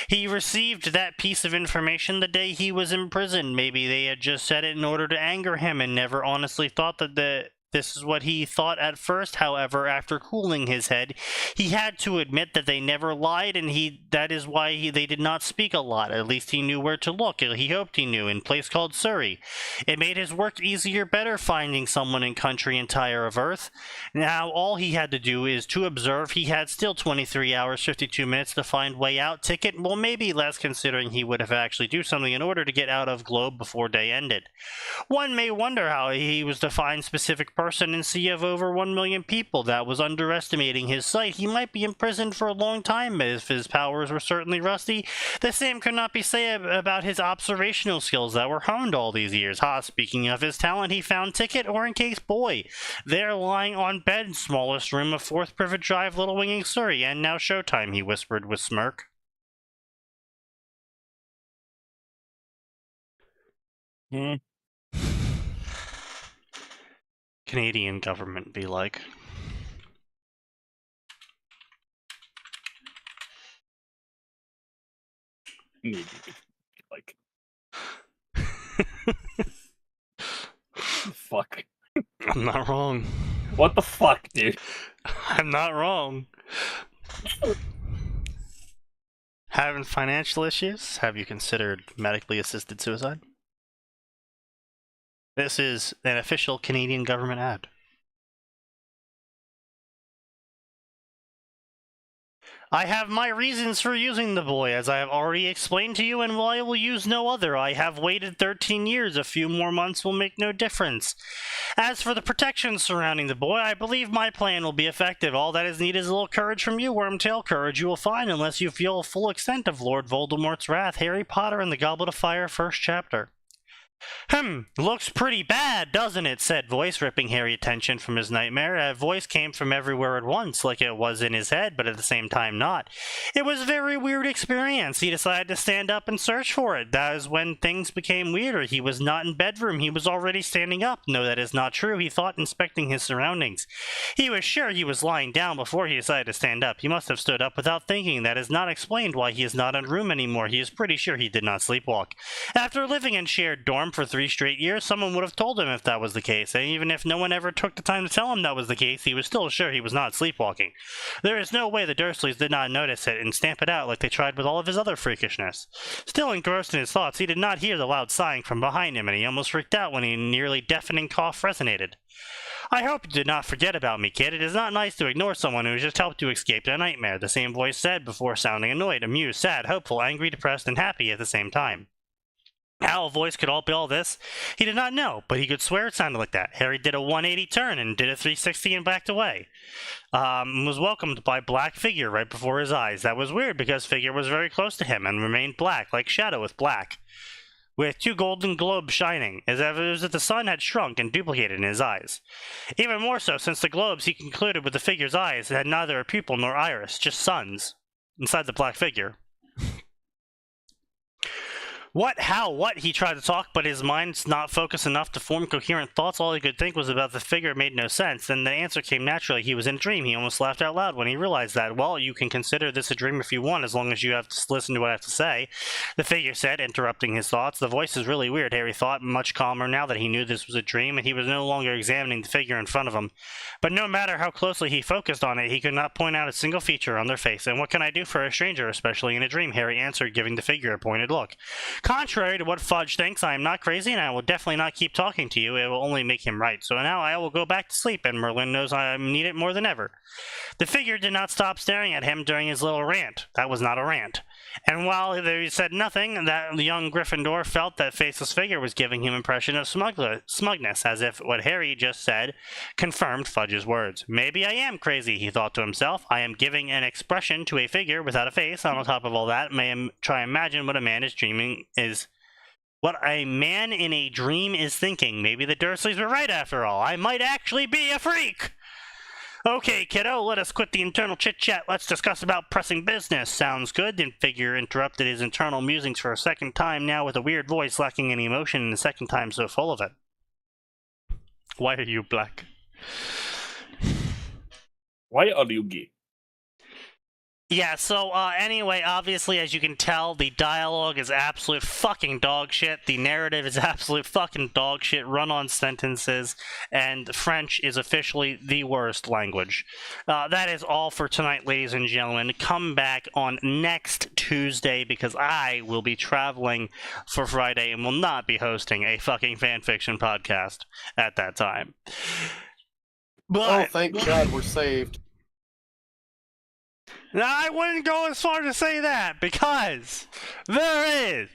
He received that piece of information the day he was imprisoned. Maybe they had just said it in order to anger him and never honestly thought that this is what he thought at first. However, after cooling his head, he had to admit that they never lied, and that is why they did not speak a lot. At least he knew where to look. He hoped he knew, in a place called Surrey. It made his work easier, better finding someone in country entire of Earth. Now, all he had to do is to observe. He had still 23 hours, 52 minutes to find way out. Ticket, well, maybe less, considering he would have actually do something in order to get out of Globe before day ended. One may wonder how he was to find specific person in sea of over 1 million people. That was underestimating his sight. He might be imprisoned for a long time, if his powers were certainly rusty. The same could not be said about his observational skills that were honed all these years. Speaking of his talent, he found Ticket, or in case Boy, there lying on bed, smallest room of 4th Privet Drive, Little Winging, Surrey. And now showtime, he whispered with smirk. Canadian government be like. Like. Fuck. I'm not wrong. What the fuck, dude? I'm not wrong. Having financial issues? Have you considered medically assisted suicide? This is an official Canadian government ad. I have my reasons for using the boy, as I have already explained to you, and I will use no other. I have waited 13 years. A few more months will make no difference. As for the protection surrounding the boy, I believe my plan will be effective. All that is needed is a little courage from you, Wormtail. Courage you will find unless you feel the full extent of Lord Voldemort's wrath. Harry Potter and the Goblet of Fire, first chapter. Looks pretty bad, doesn't it? Said voice, ripping Harry attention from his nightmare. A voice came from everywhere at once, like it was in his head, but at the same time not. It was a very weird experience. He decided to stand up and search for it. That is when things became weirder. He was not in bedroom. He was already standing up. No, that is not true, he thought, inspecting his surroundings. He was sure he was lying down before he decided to stand up. He must have stood up without thinking. That is not explained why he is not in room anymore. He is pretty sure he did not sleepwalk. After living in shared dorm for 3 straight years, someone would have told him if that was the case, and even if no one ever took the time to tell him that was the case, he was still sure he was not sleepwalking. There is no way the Dursleys did not notice it and stamp it out like they tried with all of his other freakishness. Still engrossed in his thoughts, he did not hear the loud sighing from behind him, and he almost freaked out when a nearly deafening cough resonated. I hope you did not forget about me, kid. It is not nice to ignore someone who has just helped you escape a nightmare, the same voice said before sounding annoyed, amused, sad, hopeful, angry, depressed, and happy at the same time. How a voice could all be all this, he did not know, but he could swear it sounded like that. Harry did a 180 turn and did a 360 and backed away. Was welcomed by black figure right before his eyes. That was weird because figure was very close to him and remained black, like shadow with black, with 2 golden globes shining, as if the sun had shrunk and duplicated in his eyes. Even more so, since the globes, he concluded with the figure's eyes, had neither a pupil nor iris, just suns, inside the black figure. What? He tried to talk, but his mind's not focused enough to form coherent thoughts. All he could think was about the figure. It made no sense. Then the answer came naturally. He was in a dream. He almost laughed out loud when he realized that. Well, you can consider this a dream if you want, as long as you have to listen to what I have to say, the figure said, interrupting his thoughts. The voice is really weird, Harry thought, much calmer now that he knew this was a dream, and he was no longer examining the figure in front of him. But no matter how closely he focused on it, he could not point out a single feature on their face. And what can I do for a stranger, especially in a dream? Harry answered, giving the figure a pointed look. Contrary to what Fudge thinks, I am not crazy, and I will definitely not keep talking to you. It will only make him right. So now I will go back to sleep, and Merlin knows I need it more than ever. The figure did not stop staring at him during his little rant. That was not a rant. And while he said nothing, that young Gryffindor felt that faceless figure was giving him an impression of smugness, as if what Harry just said confirmed Fudge's words. Maybe I am crazy, he thought to himself. I am giving an expression to a figure without a face. On top of all that, try imagine what a man is dreaming is. What a man in a dream is thinking. Maybe the Dursleys were right after all. I might actually be a freak! Okay, kiddo, let us quit the internal chit-chat. Let's discuss about pressing business. Sounds good. The figure interrupted his internal musings for a second time, now with a weird voice lacking any emotion, and the second time so full of it. Why are you black? Why are you gay? Yeah, so, anyway, obviously, as you can tell, the dialogue is absolute fucking dog shit, the narrative is absolute fucking dog shit, run-on sentences, and French is officially the worst language. That is all for tonight, ladies and gentlemen. Come back on next Tuesday, because I will be traveling for Friday and will not be hosting a fucking fanfiction podcast at that time. But, Oh, thank God we're saved. Now, I wouldn't go as far to say that, because there is